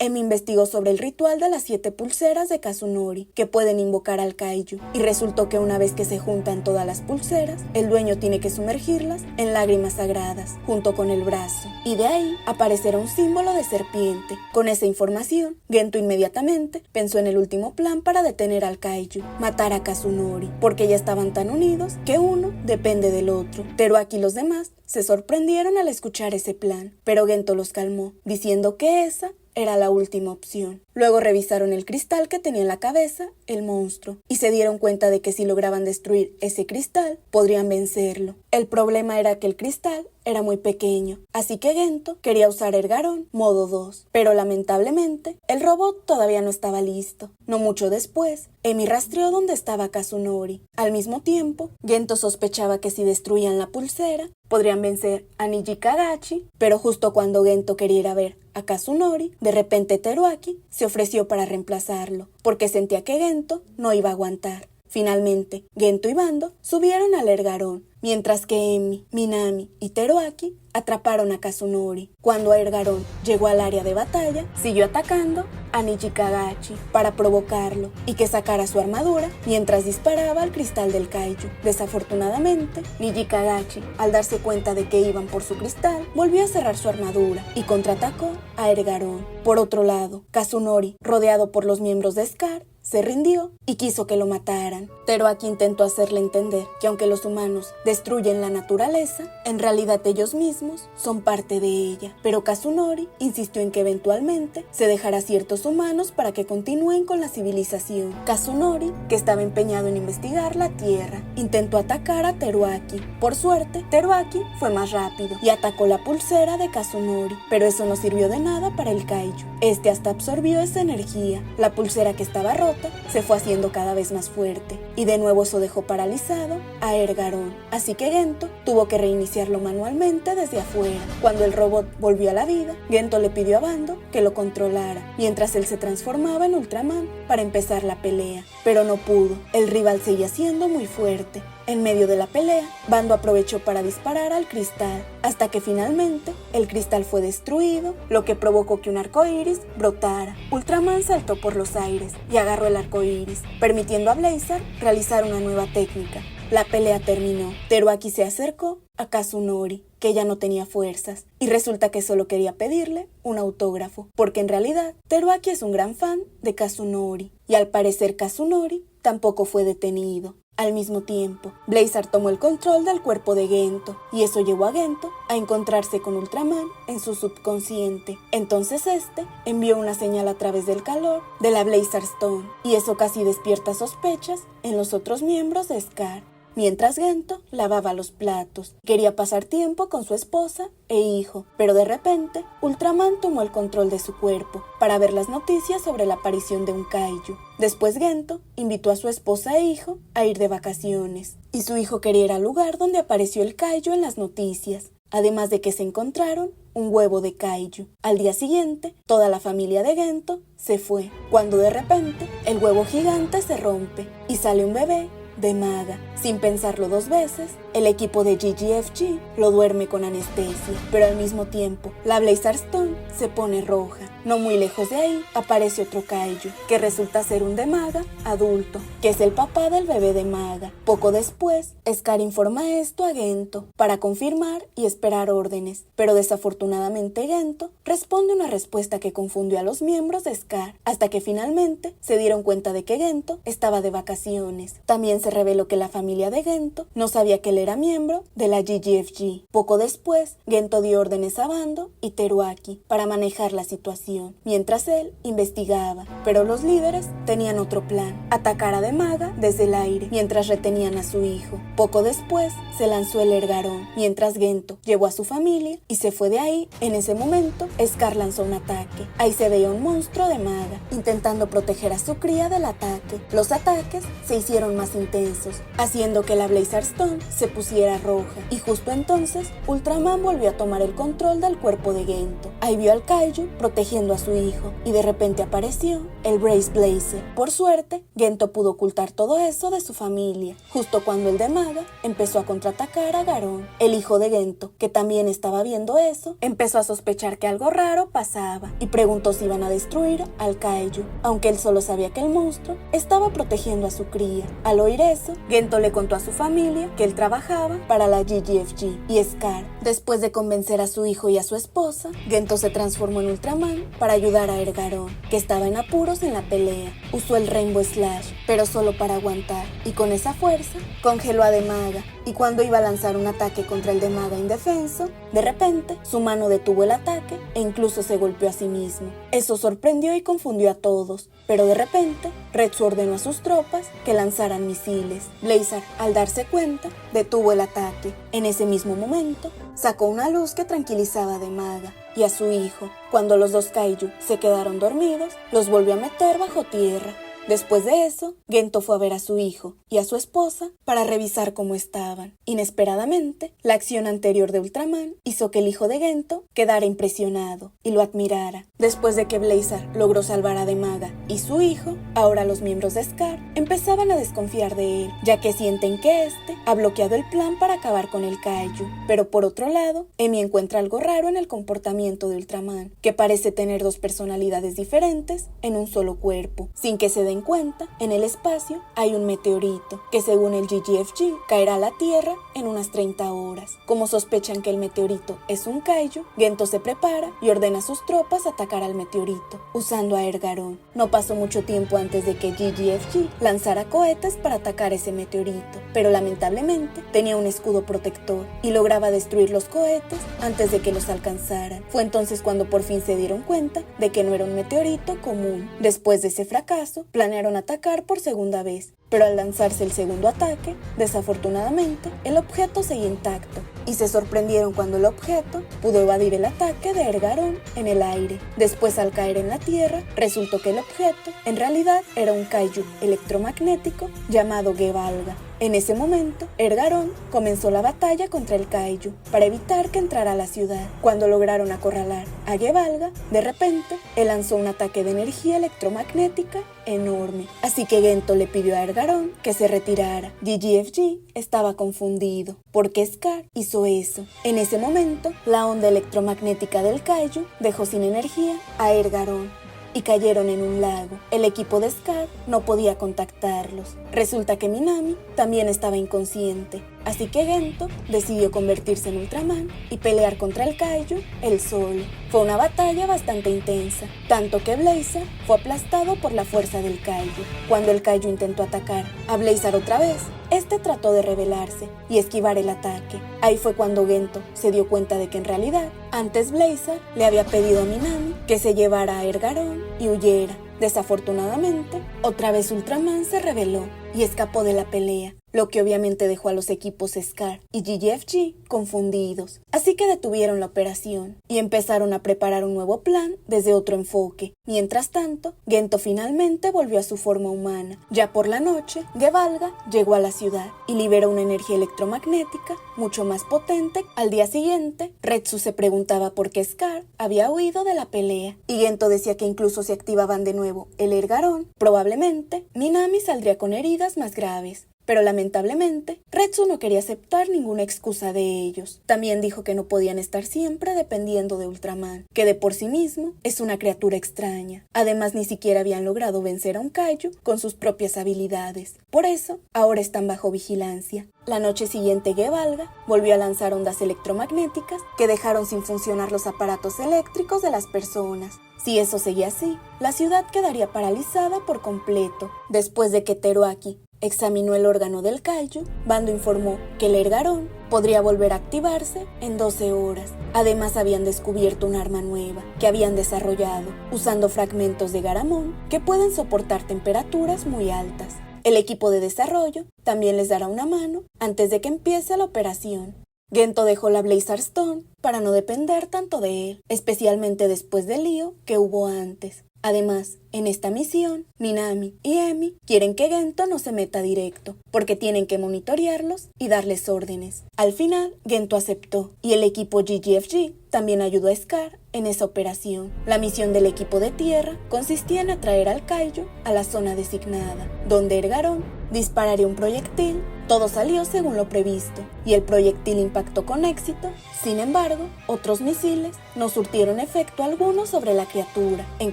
Emi investigó sobre el ritual de las 7 pulseras de Kazunori, que pueden invocar al kaiju, y resultó que una vez que se juntan todas las pulseras, el dueño tiene que sumergirlas en lágrimas sagradas, junto con el brazo, y de ahí aparecerá un símbolo de serpiente. Con esa información, Gento inmediatamente pensó en el último plan para detener al kaiju, matar a Kazunori, porque ya estaban tan unidos que uno depende del otro. Teruaki y los demás se sorprendieron al escuchar ese plan, pero Gento los calmó, diciendo que esa era la última opción. Luego revisaron el cristal que tenía en la cabeza el monstruo y se dieron cuenta de que si lograban destruir ese cristal, podrían vencerlo. El problema era que el cristal era muy pequeño, así que Gento quería usar Ergarón modo 2, pero lamentablemente el robot todavía no estaba listo. No mucho después, Emi rastreó dónde estaba Kazunori. Al mismo tiempo, Gento sospechaba que si destruían la pulsera, podrían vencer a Niji Kagachi, pero justo cuando Gento quería ir a ver a Kazunori, de repente Teruaki se ofreció para reemplazarlo, porque sentía que Gento no iba a aguantar. Finalmente, Gento y Bando subieron al Ergarón, mientras que Emi, Minami y Teruaki atraparon a Kazunori. Cuando Ergarón llegó al área de batalla, siguió atacando a Niji Kagachi para provocarlo y que sacara su armadura mientras disparaba al cristal del kaiju. Desafortunadamente, Niji Kagachi, al darse cuenta de que iban por su cristal, volvió a cerrar su armadura y contraatacó a Ergarón. Por otro lado, Kazunori, rodeado por los miembros de Scar, se rindió y quiso que lo mataran. Teruaki intentó hacerle entender que aunque los humanos destruyen la naturaleza, en realidad ellos mismos son parte de ella. Pero Kazunori insistió en que eventualmente se dejará ciertos humanos para que continúen con la civilización. Kazunori, que estaba empeñado en investigar la Tierra, intentó atacar a Teruaki. Por suerte, Teruaki fue más rápido y atacó la pulsera de Kazunori, pero eso no sirvió de nada para el kaiju. Este hasta absorbió esa energía. La pulsera que estaba rota se fue haciendo cada vez más fuerte y de nuevo eso dejó paralizado a Ergarón, así que Gento tuvo que reiniciarlo manualmente desde afuera. Cuando el robot volvió a la vida, Gento le pidió a Bando que lo controlara mientras él se transformaba en Ultraman para empezar la pelea, pero no pudo. El rival seguía siendo muy fuerte. En medio de la pelea, Bando aprovechó para disparar al cristal, hasta que finalmente el cristal fue destruido, lo que provocó que un arcoíris brotara. Ultraman saltó por los aires y agarró el arcoíris, permitiendo a Blazer realizar una nueva técnica. La pelea terminó. Teruaki se acercó a Kazunori, que ya no tenía fuerzas, y resulta que solo quería pedirle un autógrafo, porque en realidad Teruaki es un gran fan de Kazunori, y al parecer Kazunori tampoco fue detenido. Al mismo tiempo, Blazer tomó el control del cuerpo de Gento, y eso llevó a Gento a encontrarse con Ultraman en su subconsciente. Entonces este envió una señal a través del calor de la Blazer Stone, y eso casi despierta sospechas en los otros miembros de Scar. Mientras Gento lavaba los platos, quería pasar tiempo con su esposa e hijo, pero de repente Ultraman tomó el control de su cuerpo para ver las noticias sobre la aparición de un kaiju. Después Gento invitó a su esposa e hijo a ir de vacaciones, y su hijo quería ir al lugar donde apareció el kaiju en las noticias. además de que se encontraron un huevo de kaiju. Al día siguiente, toda la familia de Gento se fue, cuando de repente el huevo gigante se rompe y sale un bebé de Maga. Sin pensarlo dos veces, el equipo de GGFG lo duerme con anestesia, pero al mismo tiempo, la Blazar Stone se pone roja. No muy lejos de ahí, aparece otro kaiju, que resulta ser un de Maga adulto, que es el papá del bebé de Maga. Poco después, Scar informa esto a Gento, para confirmar y esperar órdenes, pero desafortunadamente Gento responde una respuesta que confundió a los miembros de Scar, hasta que finalmente se dieron cuenta de que Gento estaba de vacaciones. También se reveló que la familia de Gento no sabía que él era miembro de la GGFG. Poco después, Gento dio órdenes a Bando y Teruaki para manejar la situación, mientras él investigaba, pero los líderes tenían otro plan: atacar a Demaga desde el aire, mientras retenían a su hijo. Poco después, se lanzó el Ergarón, mientras Gento llevó a su familia y se fue de ahí. En ese momento, Scar lanzó un ataque. Ahí se veía un monstruo de Maga, intentando proteger a su cría del ataque. Los ataques se hicieron más intensos, haciendo que la Blazar Stone se pusiera roja, y justo entonces Ultraman volvió a tomar el control del cuerpo de Gento. Ahí vio al kaiju protegiendo a su hijo, y de repente apareció el Brace Blazer. Por suerte, Gento pudo ocultar todo eso de su familia, justo cuando el de Maga empezó a contraatacar a Garón. El hijo de Gento, que también estaba viendo eso, empezó a sospechar que algo raro pasaba, y preguntó si iban a destruir al kaiju, aunque él solo sabía que el monstruo estaba protegiendo a su cría. Al oír eso, Gento le contó a su familia que él trabajaba para la GGFG y Scar. Después de convencer a su hijo y a su esposa, Gento se transformó en Ultraman para ayudar a Ergarón, que estaba en apuros en la pelea. Usó el Rainbow Slash, pero solo para aguantar, y con esa fuerza congeló a Demaga, y cuando iba a lanzar un ataque contra el Demaga indefenso, de repente su mano detuvo el ataque e incluso se golpeó a sí mismo. Eso sorprendió y confundió a todos, pero de repente Retsu ordenó a sus tropas que lanzaran misiles. Blazar, al darse cuenta, detuvo el ataque. En ese mismo momento, sacó una luz que tranquilizaba a Demaga y a su hijo. Cuando los dos kaiju se quedaron dormidos, los volvió a meter bajo tierra. Después de eso, Gento fue a ver a su hijo y a su esposa para revisar cómo estaban. Inesperadamente, la acción anterior de Ultraman hizo que el hijo de Gento quedara impresionado y lo admirara. Después de que Blazar logró salvar a Demaga y su hijo, ahora los miembros de Scar empezaban a desconfiar de él, ya que sienten que este ha bloqueado el plan para acabar con el kaiju. Pero por otro lado, Emi encuentra algo raro en el comportamiento de Ultraman, que parece tener dos personalidades diferentes en un solo cuerpo. Sin que se den cuenta, en el espacio hay un meteorito que, según el GGFG, caerá a la Tierra en unas 30 horas. Como sospechan que el meteorito es un kaiju, Gento se prepara y ordena a sus tropas atacar al meteorito, usando a Ergarón. No pasó mucho tiempo antes de que GGFG lanzara cohetes para atacar ese meteorito, pero lamentablemente tenía un escudo protector y lograba destruir los cohetes antes de que los alcanzaran. Fue entonces cuando por fin se dieron cuenta de que no era un meteorito común. Después de ese fracaso, planearon atacar por segunda vez, pero al lanzarse el segundo ataque, desafortunadamente, el objeto seguía intacto, y se sorprendieron cuando el objeto pudo evadir el ataque de Ergarón en el aire. Después, al caer en la Tierra, resultó que el objeto en realidad era un kaiju electromagnético llamado Gevalga. En ese momento, Ergarón comenzó la batalla contra el kaiju para evitar que entrara a la ciudad. Cuando lograron acorralar a Gevalga, de repente, él lanzó un ataque de energía electromagnética enorme. Así que Gento le pidió a Ergarón que se retirara. GGFG estaba confundido, porque Scar hizo eso. En ese momento, la onda electromagnética del kaiju dejó sin energía a Ergarón y cayeron en un lago. El equipo de Scar no podía contactarlos. Resulta que Minami también estaba inconsciente, así que Gento decidió convertirse en Ultraman y pelear contra el kaiju él solo. Fue una batalla bastante intensa, tanto que Blazar fue aplastado por la fuerza del kaiju. Cuando el kaiju intentó atacar a Blazar otra vez, este trató de rebelarse y esquivar el ataque. Ahí fue cuando Gento se dio cuenta de que en realidad antes Blazar le había pedido a Minami que se llevara a Ergarón y huyera. Desafortunadamente, otra vez Ultraman se rebeló y escapó de la pelea, lo que obviamente dejó a los equipos Scar y GGFG confundidos. Así que detuvieron la operación y empezaron a preparar un nuevo plan desde otro enfoque. Mientras tanto, Gento finalmente volvió a su forma humana. Ya por la noche, Gevalga llegó a la ciudad y liberó una energía electromagnética mucho más potente. Al día siguiente, Retsu se preguntaba por qué Scar había huido de la pelea y Gento decía que incluso si activaban de nuevo el Ergarón, probablemente Minami saldría con heridas más graves. Pero lamentablemente, Retsu no quería aceptar ninguna excusa de ellos. También dijo que no podían estar siempre dependiendo de Ultraman, que de por sí mismo es una criatura extraña. Además, ni siquiera habían logrado vencer a un kaiju con sus propias habilidades. Por eso, ahora están bajo vigilancia. La noche siguiente, Gevalga volvió a lanzar ondas electromagnéticas que dejaron sin funcionar los aparatos eléctricos de las personas. Si eso seguía así, la ciudad quedaría paralizada por completo. Después de que Teruaki examinó el órgano del kaiju, Bando informó que el Ergarón podría volver a activarse en 12 horas. Además, habían descubierto un arma nueva que habían desarrollado usando fragmentos de Garamón que pueden soportar temperaturas muy altas. El equipo de desarrollo también les dará una mano antes de que empiece la operación. Gento dejó la Blazer Stone para no depender tanto de él, especialmente después del lío que hubo antes. Además, en esta misión, Minami y Emi quieren que Gento no se meta directo, porque tienen que monitorearlos y darles órdenes. Al final, Gento aceptó, y el equipo GGFG también ayudó a Scar en esa operación. La misión del equipo de tierra consistía en atraer al kaiju a la zona designada, donde Ergarón dispararía un proyectil. Todo salió según lo previsto, y el proyectil impactó con éxito. Sin embargo, otros misiles no surtieron efecto alguno sobre la criatura. En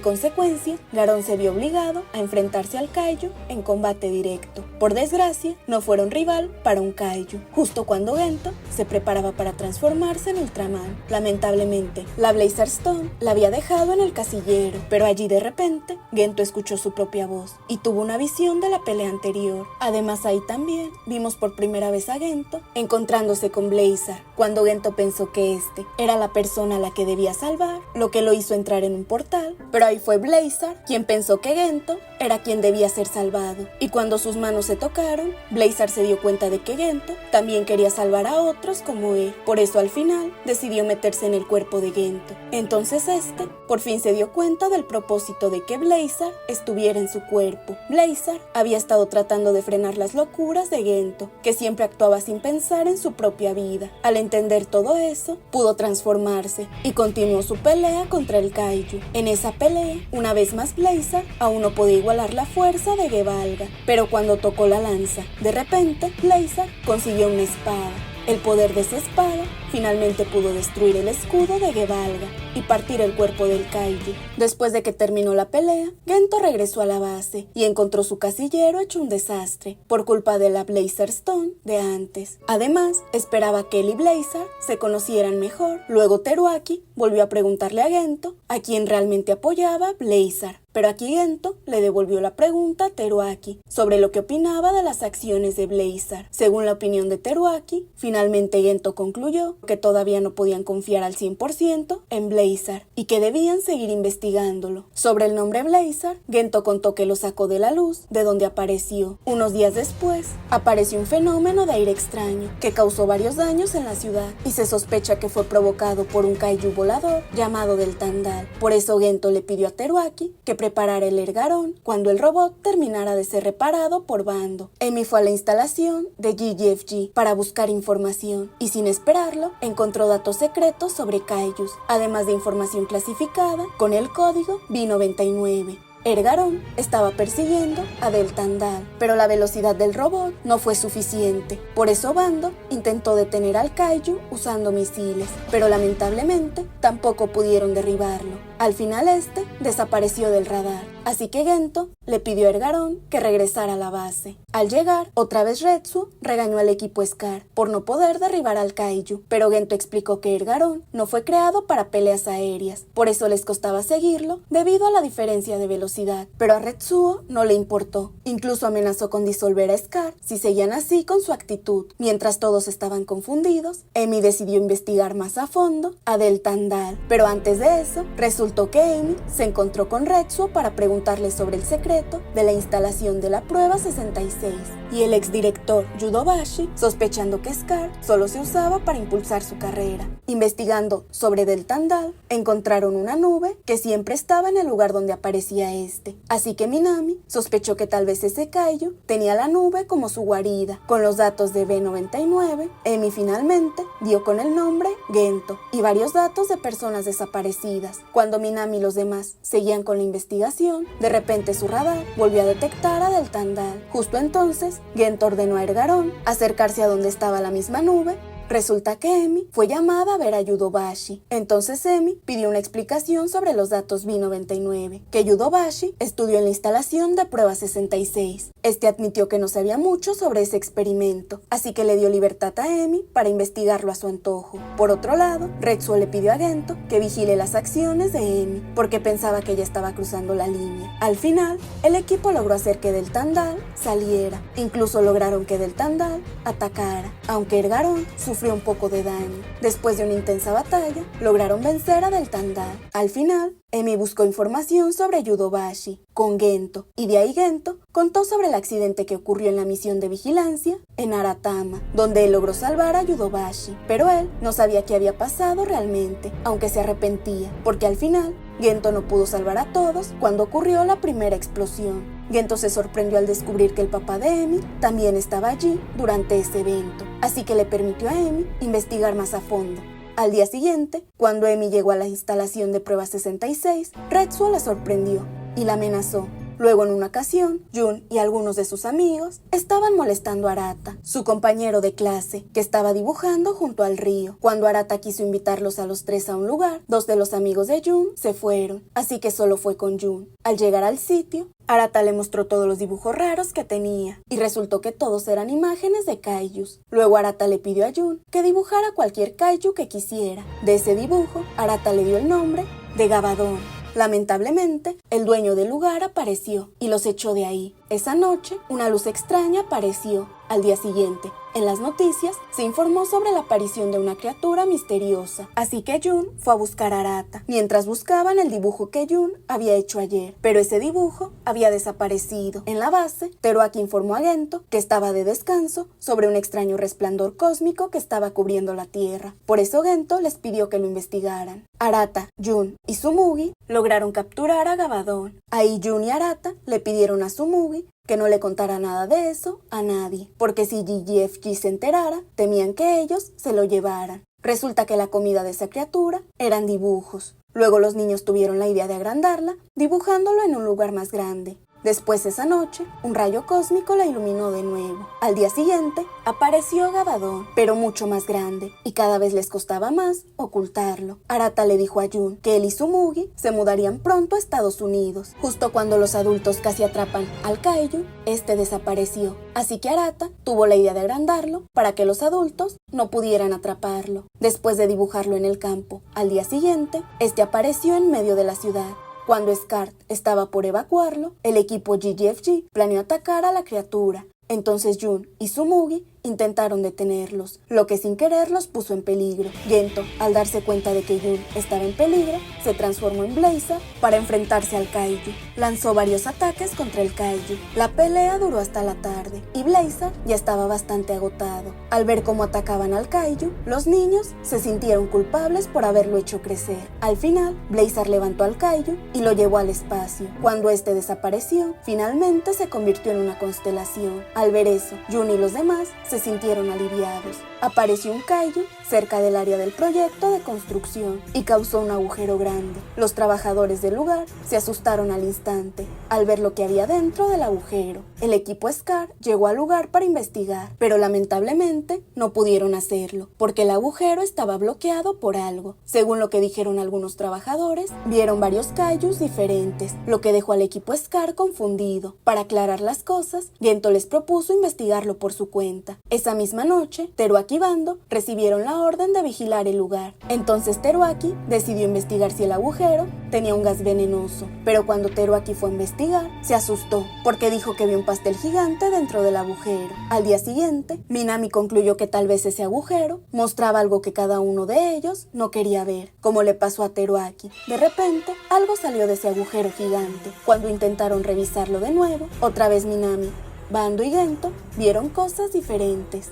consecuencia, Garón se vio obligado a enfrentarse al kaiju en combate directo. Por desgracia, no fueron rival para un kaiju, justo cuando Gento se preparaba para transformarse en Ultraman. Lamentablemente, la Blazer Stone la había dejado en el casillero, pero allí de repente, Gento escuchó su propia voz y tuvo una visión de la pelea anterior. Además, ahí también vimos por primera vez a Gento encontrándose con Blazer. Cuando Gento pensó que este era la persona a la que debía salvar, lo que lo hizo entrar en un portal, pero ahí fue Blazer quien pensó que Gento era quien debía ser salvado. Y cuando sus manos se tocaron, Blazer se dio cuenta de que Gento también quería salvar a otros como él. Por eso al final decidió meterse en el cuerpo de Gento. Entonces este por fin se dio cuenta del propósito de que Blazer estuviera en su cuerpo. Blazer había estado tratando de frenar las locuras de Gento, que siempre actuaba sin pensar en su propia vida. Al entender todo eso, pudo transformarse y continuó su pelea contra el kaiju. En esa pelea, una vez más Blazer aún no podía igualar la fuerza de Gevalga, pero cuando tocó la lanza, de repente Blazer consiguió una espada. El poder de esa espada finalmente pudo destruir el escudo de Gevalga y partir el cuerpo del kaiju. Después de que terminó la pelea, Gento regresó a la base y encontró su casillero hecho un desastre por culpa de la Blazer Stone de antes. Además, esperaba que él y Blazer se conocieran mejor. Luego Teruaki volvió a preguntarle a Gento a quién realmente apoyaba Blazer. Pero aquí Gento le devolvió la pregunta a Teruaki sobre lo que opinaba de las acciones de Blazer. Según la opinión de Teruaki, finalmente Gento concluyó que todavía no podían confiar al 100% en Blazer y que debían seguir investigándolo. Sobre el nombre Blazer, Gento contó que lo sacó de la luz de donde apareció. Unos días después, apareció un fenómeno de aire extraño que causó varios daños en la ciudad y se sospecha que fue provocado por un kaiju volador llamado del Tandal. Por eso Gento le pidió a Teruaki que preparara el Ergarón cuando el robot terminara de ser reparado por Bando. Emi fue a la instalación de GGFG para buscar información y sin esperarlo encontró datos secretos sobre kaijus, además de información clasificada con el código B99. Ergarón estaba persiguiendo a Del Tandal, pero la velocidad del robot no fue suficiente. Por eso Bando intentó detener al kaiju usando misiles, pero lamentablemente tampoco pudieron derribarlo. Al final este desapareció del radar, así que Gento le pidió a Ergarón que regresara a la base. Al llegar, otra vez Retsu regañó al equipo Scar por no poder derribar al kaiju, pero Gento explicó que Ergarón no fue creado para peleas aéreas, por eso les costaba seguirlo debido a la diferencia de velocidad, pero a Retsuo no le importó. Incluso amenazó con disolver a Scar si seguían así con su actitud. Mientras todos estaban confundidos, Emi decidió investigar más a fondo a Del Tandal, pero antes de eso, resultó Resultó que Amy se encontró con Retsuo para preguntarle sobre el secreto de la instalación de la prueba 66, y el exdirector Yudobashi, sospechando que Scar solo se usaba para impulsar su carrera. Investigando sobre Del Tandal, encontraron una nube que siempre estaba en el lugar donde aparecía este, así que Minami sospechó que tal vez ese kaiju tenía la nube como su guarida. Con los datos de B99, Emi finalmente dio con el nombre Gento y varios datos de personas desaparecidas. Cuando Minami y los demás seguían con la investigación, de repente su radar volvió a detectar a Del Tandal. Justo entonces, Gento ordenó a Ergarón acercarse a donde estaba la misma nube. Resulta que Emi fue llamada a ver a Yudobashi. Entonces Emi pidió una explicación sobre los datos B99, que Yudobashi estudió en la instalación de prueba 66. Este admitió que no sabía mucho sobre ese experimento, así que le dio libertad a Emi para investigarlo a su antojo. Por otro lado, Retsuo le pidió a Gento que vigile las acciones de Emi, porque pensaba que ella estaba cruzando la línea. Al final, el equipo logró hacer que Del Tandal saliera. Incluso lograron que Del Tandal atacara, aunque Ergarón sufrió un poco de daño. Después de una intensa batalla, lograron vencer a Del Tandal. Al final, Emi buscó información sobre Yudobashi con Gento, y de ahí Gento contó sobre el accidente que ocurrió en la misión de vigilancia en Aratama, donde él logró salvar a Yudobashi, pero él no sabía qué había pasado realmente, aunque se arrepentía, porque al final Gento no pudo salvar a todos cuando ocurrió la primera explosión. Gento se sorprendió al descubrir que el papá de Emi también estaba allí durante ese evento, así que le permitió a Emi investigar más a fondo. Al día siguiente, cuando Emi llegó a la instalación de prueba 66, Retsuo la sorprendió y la amenazó. Luego, en una ocasión, Jun y algunos de sus amigos estaban molestando a Arata, su compañero de clase, que estaba dibujando junto al río. Cuando Arata quiso invitarlos a los tres a un lugar, dos de los amigos de Jun se fueron, así que solo fue con Jun. Al llegar al sitio, Arata le mostró todos los dibujos raros que tenía, y resultó que todos eran imágenes de kaijus. Luego Arata le pidió a Jun que dibujara cualquier kaiju que quisiera. De ese dibujo, Arata le dio el nombre de Gabadón. Lamentablemente, el dueño del lugar apareció y los echó de ahí. Esa noche, una luz extraña apareció. Al día siguiente, en las noticias, se informó sobre la aparición de una criatura misteriosa, así que Jun fue a buscar a Arata, mientras buscaban el dibujo que Jun había hecho ayer, pero ese dibujo había desaparecido. En la base, Teruaki informó a Gento que estaba de descanso sobre un extraño resplandor cósmico que estaba cubriendo la Tierra. Por eso Gento les pidió que lo investigaran. Arata, Jun y Tsumugi lograron capturar a Gabadón. Ahí Jun y Arata le pidieron a Tsumugi que no le contara nada de eso a nadie, porque si GGFG se enterara, temían que ellos se lo llevaran. Resulta que la comida de esa criatura eran dibujos. Luego los niños tuvieron la idea de agrandarla, dibujándolo en un lugar más grande. Después esa noche, un rayo cósmico la iluminó de nuevo. Al día siguiente, apareció Gabadón, pero mucho más grande, y cada vez les costaba más ocultarlo. Arata le dijo a Jun que él y Tsumugi se mudarían pronto a Estados Unidos. Justo cuando los adultos casi atrapan al kaiju, este desapareció. Así que Arata tuvo la idea de agrandarlo para que los adultos no pudieran atraparlo. Después de dibujarlo en el campo, al día siguiente, este apareció en medio de la ciudad. Cuando Scar estaba por evacuarlo, el equipo GGFG planeó atacar a la criatura. Entonces Jun y Tsumugi intentaron detenerlos, lo que sin querer los puso en peligro. Gento, al darse cuenta de que Jun estaba en peligro, se transformó en Blazer para enfrentarse al kaiju. Lanzó varios ataques contra el kaiju. La pelea duró hasta la tarde, y Blazer ya estaba bastante agotado. Al ver cómo atacaban al kaiju, los niños se sintieron culpables por haberlo hecho crecer. Al final, Blazer levantó al kaiju y lo llevó al espacio. Cuando este desapareció, finalmente se convirtió en una constelación. Al ver eso, Jun y los demás se sintieron aliviados. Apareció un kaiju cerca del área del proyecto de construcción y causó un agujero grande. Los trabajadores del lugar se asustaron al instante al ver lo que había dentro del agujero. El equipo Scar llegó al lugar para investigar, pero lamentablemente no pudieron hacerlo porque el agujero estaba bloqueado por algo. Según lo que dijeron algunos trabajadores, vieron varios kaijus diferentes, lo que dejó al equipo Scar confundido. Para aclarar las cosas, Gento les propuso investigarlo por su cuenta. Esa misma noche, Teruaki y Bando recibieron la orden de vigilar el lugar. Entonces Teruaki decidió investigar si el agujero tenía un gas venenoso. Pero cuando Teruaki fue a investigar, se asustó porque dijo que vio un pastel gigante dentro del agujero. Al día siguiente, Minami concluyó que tal vez ese agujero mostraba algo que cada uno de ellos no quería ver, como le pasó a Teruaki. De repente, algo salió de ese agujero gigante. Cuando intentaron revisarlo de nuevo, otra vez Minami, Bando y Gento vieron cosas diferentes.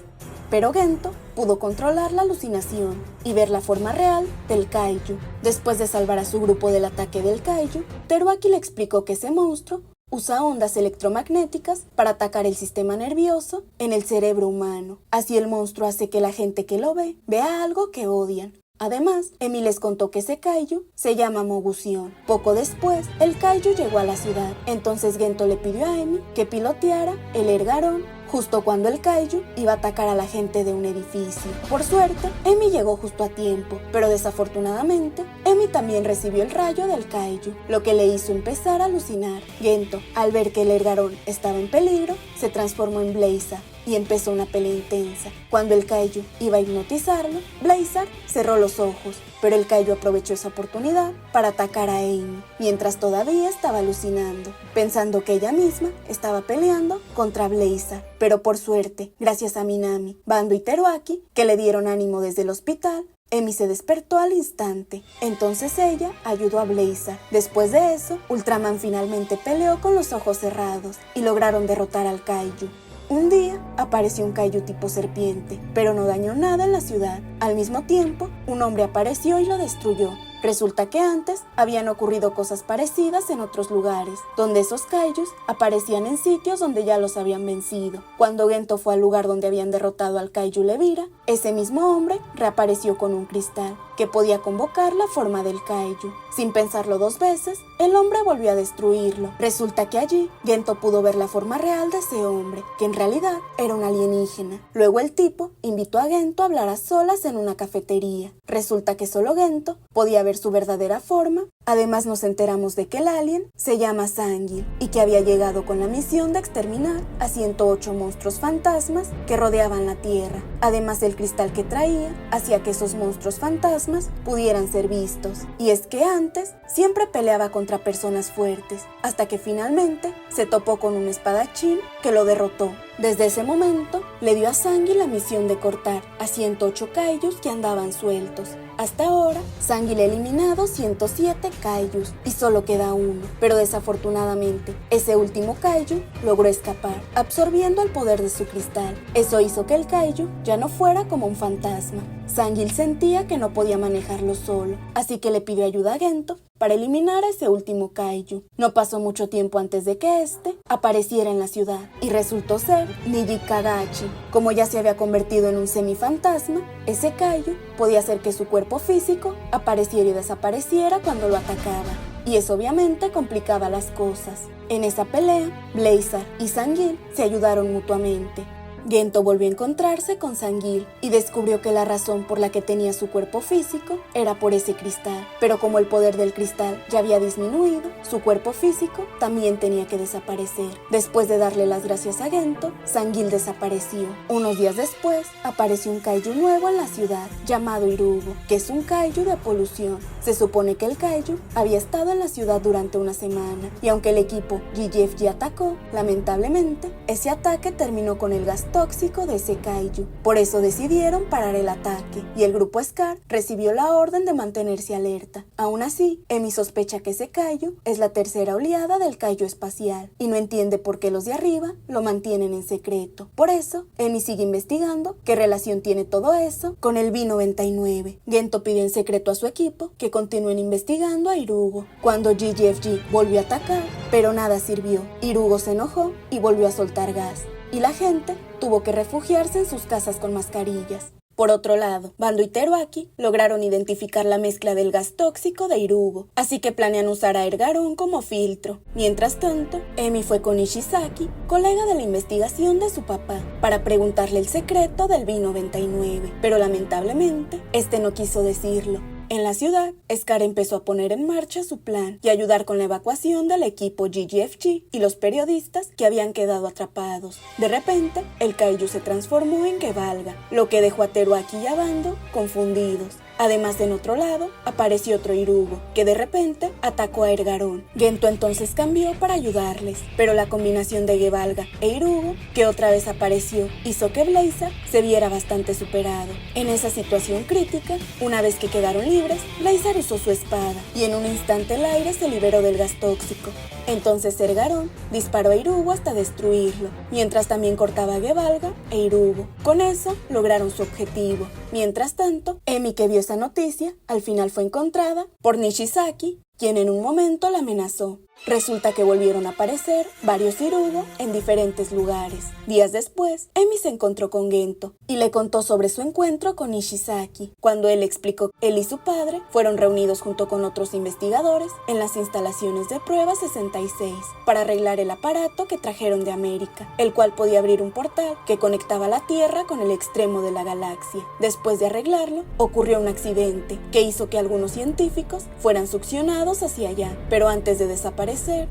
Pero Gento pudo controlar la alucinación y ver la forma real del kaiju. Después de salvar a su grupo del ataque del kaiju, Teruaki le explicó que ese monstruo usa ondas electromagnéticas para atacar el sistema nervioso en el cerebro humano. Así el monstruo hace que la gente que lo ve vea algo que odian. Además, Emi les contó que ese kaiju se llama Mogusion. Poco después, el kaiju llegó a la ciudad. Entonces Gento le pidió a Emi que piloteara el Ergarón justo cuando el kaiju iba a atacar a la gente de un edificio. Por suerte, Emi llegó justo a tiempo, pero desafortunadamente, Emi también recibió el rayo del kaiju, lo que le hizo empezar a alucinar. Gento, al ver que el Ergarón estaba en peligro, se transformó en Blazer y empezó una pelea intensa. Cuando el kaiju iba a hipnotizarlo, Blazer cerró los ojos, pero el kaiju aprovechó esa oportunidad para atacar a Amy, mientras todavía estaba alucinando, pensando que ella misma estaba peleando contra Blazer. Pero por suerte, gracias a Minami, Bando y Teruaki, que le dieron ánimo desde el hospital, Emi se despertó al instante. Entonces ella ayudó a Blazer. Después de eso, Ultraman finalmente peleó con los ojos cerrados y lograron derrotar al kaiju. Un día apareció un kaiju tipo serpiente, pero no dañó nada en la ciudad. Al mismo tiempo, un hombre apareció y lo destruyó. Resulta que antes habían ocurrido cosas parecidas en otros lugares, donde esos kaijus aparecían en sitios donde ya los habían vencido. Cuando Gento fue al lugar donde habían derrotado al kaiju Levira, ese mismo hombre reapareció con un cristal que podía convocar la forma del kaiju. Sin pensarlo dos veces, el hombre volvió a destruirlo. Resulta que allí Gento pudo ver la forma real de ese hombre, que en realidad era un alienígena. Luego el tipo invitó a Gento a hablar a solas en una cafetería. Resulta que solo Gento podía ver su verdadera forma. Además nos enteramos de que el alien se llama Sangil y que había llegado con la misión de exterminar a 108 monstruos fantasmas que rodeaban la Tierra. Además el cristal que traía hacía que esos monstruos fantasmas pudieran ser vistos. Y es que antes siempre peleaba contra personas fuertes, hasta que finalmente se topó con un espadachín que lo derrotó. Desde ese momento le dio a Sangil la misión de cortar a 108 kaijus que andaban sueltos. Hasta ahora, Sangil ha eliminado 107 kaijus y solo queda uno, pero desafortunadamente, ese último kaiju logró escapar, absorbiendo el poder de su cristal. Eso hizo que el kaiju ya no fuera como un fantasma. Sangil sentía que no podía manejarlo solo, así que le pidió ayuda a Gento para eliminar a ese último kaiju. No pasó mucho tiempo antes de que este apareciera en la ciudad, y resultó ser Niji Kagachi. Como ya se había convertido en un semifantasma, ese kaiju podía hacer que su cuerpo físico apareciera y desapareciera cuando lo atacaba, y eso obviamente complicaba las cosas. En esa pelea, Blazer y Sangil se ayudaron mutuamente. Gento volvió a encontrarse con Sangil y descubrió que la razón por la que tenía su cuerpo físico era por ese cristal. Pero como el poder del cristal ya había disminuido, su cuerpo físico también tenía que desaparecer. Después de darle las gracias a Gento, Sangil desapareció. Unos días después, apareció un kaiju nuevo en la ciudad, llamado Irugo, que es un kaiju de polución. Se supone que el kaiju había estado en la ciudad durante una semana, y aunque el equipo GGFG atacó, lamentablemente, ese ataque terminó con el gas tóxico de ese kaiju. Por eso decidieron parar el ataque, y el grupo Scar recibió la orden de mantenerse alerta. Aún así, Emi sospecha que ese kaiju es la tercera oleada del kaiju espacial, y no entiende por qué los de arriba lo mantienen en secreto. Por eso, Emi sigue investigando qué relación tiene todo eso con el B-99. Gento pidió en secreto a su equipo que continúen investigando a Irugo. Cuando GGFG volvió a atacar, pero nada sirvió. Irugo se enojó y volvió a soltar gas, y la gente tuvo que refugiarse en sus casas con mascarillas. Por otro lado, Bando y Teruaki lograron identificar la mezcla del gas tóxico de Irugo, así que planean usar a Ergarón como filtro. Mientras tanto, Emi fue con Ishizaki, colega de la investigación de su papá, para preguntarle el secreto del B-99, pero lamentablemente, este no quiso decirlo. En la ciudad, Scar empezó a poner en marcha su plan y ayudar con la evacuación del equipo GGFG y los periodistas que habían quedado atrapados. De repente, el Kaiju se transformó en Gevalga, lo que dejó a Teruaki y a Bando confundidos. Además, en otro lado, apareció otro Irugo, que de repente atacó a Ergarón. Gento entonces cambió para ayudarles, pero la combinación de Gevalga e Irugo, que otra vez apareció, hizo que Blazer se viera bastante superado. En esa situación crítica, una vez que quedaron libres, Blazer usó su espada, y en un instante el aire se liberó del gas tóxico. Entonces Ergarón disparó a Irugo hasta destruirlo, mientras también cortaba a Gevalga e Irugo. Con eso, lograron su objetivo. Mientras tanto, Emi, que vio esa noticia, al final fue encontrada por Nishizaki, quien en un momento la amenazó. Resulta que volvieron a aparecer varios Irugo en diferentes lugares. Días después, Emi se encontró con Gento y le contó sobre su encuentro con Nishizaki, cuando él explicó que él y su padre fueron reunidos junto con otros investigadores en las instalaciones de Prueba 66 para arreglar el aparato que trajeron de América, el cual podía abrir un portal que conectaba la Tierra con el extremo de la galaxia. Después de arreglarlo, ocurrió un accidente que hizo que algunos científicos fueran succionados hacia allá, pero antes de desaparecer,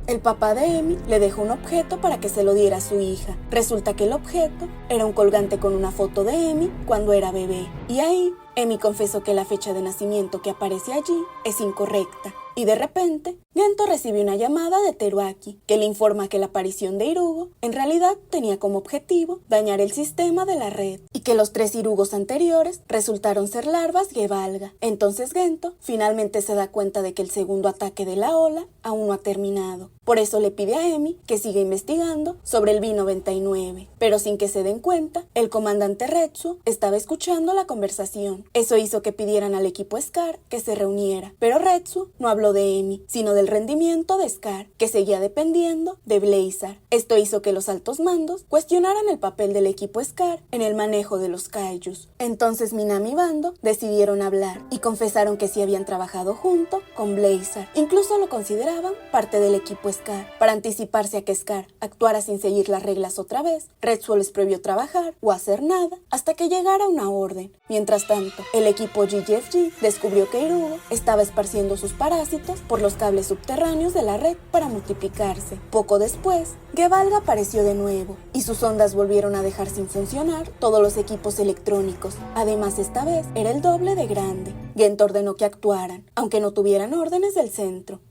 el papá de Emi le dejó un objeto para que se lo diera a su hija. Resulta que el objeto era un colgante con una foto de Emi cuando era bebé. Y ahí, Emi confesó que la fecha de nacimiento que aparece allí es incorrecta. Y de repente, Gento recibió una llamada de Teruaki, que le informa que la aparición de Irugo en realidad tenía como objetivo dañar el sistema de la red, y que los 3 Irugos anteriores resultaron ser larvas Gevalga. Entonces Gento finalmente se da cuenta de que el segundo ataque de la ola aún no ha terminado. Por eso le pide a Emi que siga investigando sobre el B-99. Pero sin que se den cuenta, el comandante Retsuo estaba escuchando la conversación. Eso hizo que pidieran al equipo Scar que se reuniera, pero Retsuo no habló de Emi, sino del rendimiento de Scar, que seguía dependiendo de Blazer. Esto hizo que los altos mandos cuestionaran el papel del equipo Scar en el manejo de los Kaijus. Entonces Minami y Bando decidieron hablar y confesaron que sí habían trabajado junto con Blazer. Incluso lo consideraban parte del equipo Scar. Para anticiparse a que Scar actuara sin seguir las reglas otra vez, Retsuo les prohibió trabajar o hacer nada hasta que llegara una orden. Mientras tanto, el equipo GGFG descubrió que Irugo estaba esparciendo sus parásitos por los cables subterráneos de la red para multiplicarse. Poco después, Gevalga apareció de nuevo y sus ondas volvieron a dejar sin funcionar todos los equipos electrónicos. Además, esta vez era el doble de grande. Gento ordenó que actuaran, aunque no tuvieran órdenes del centro.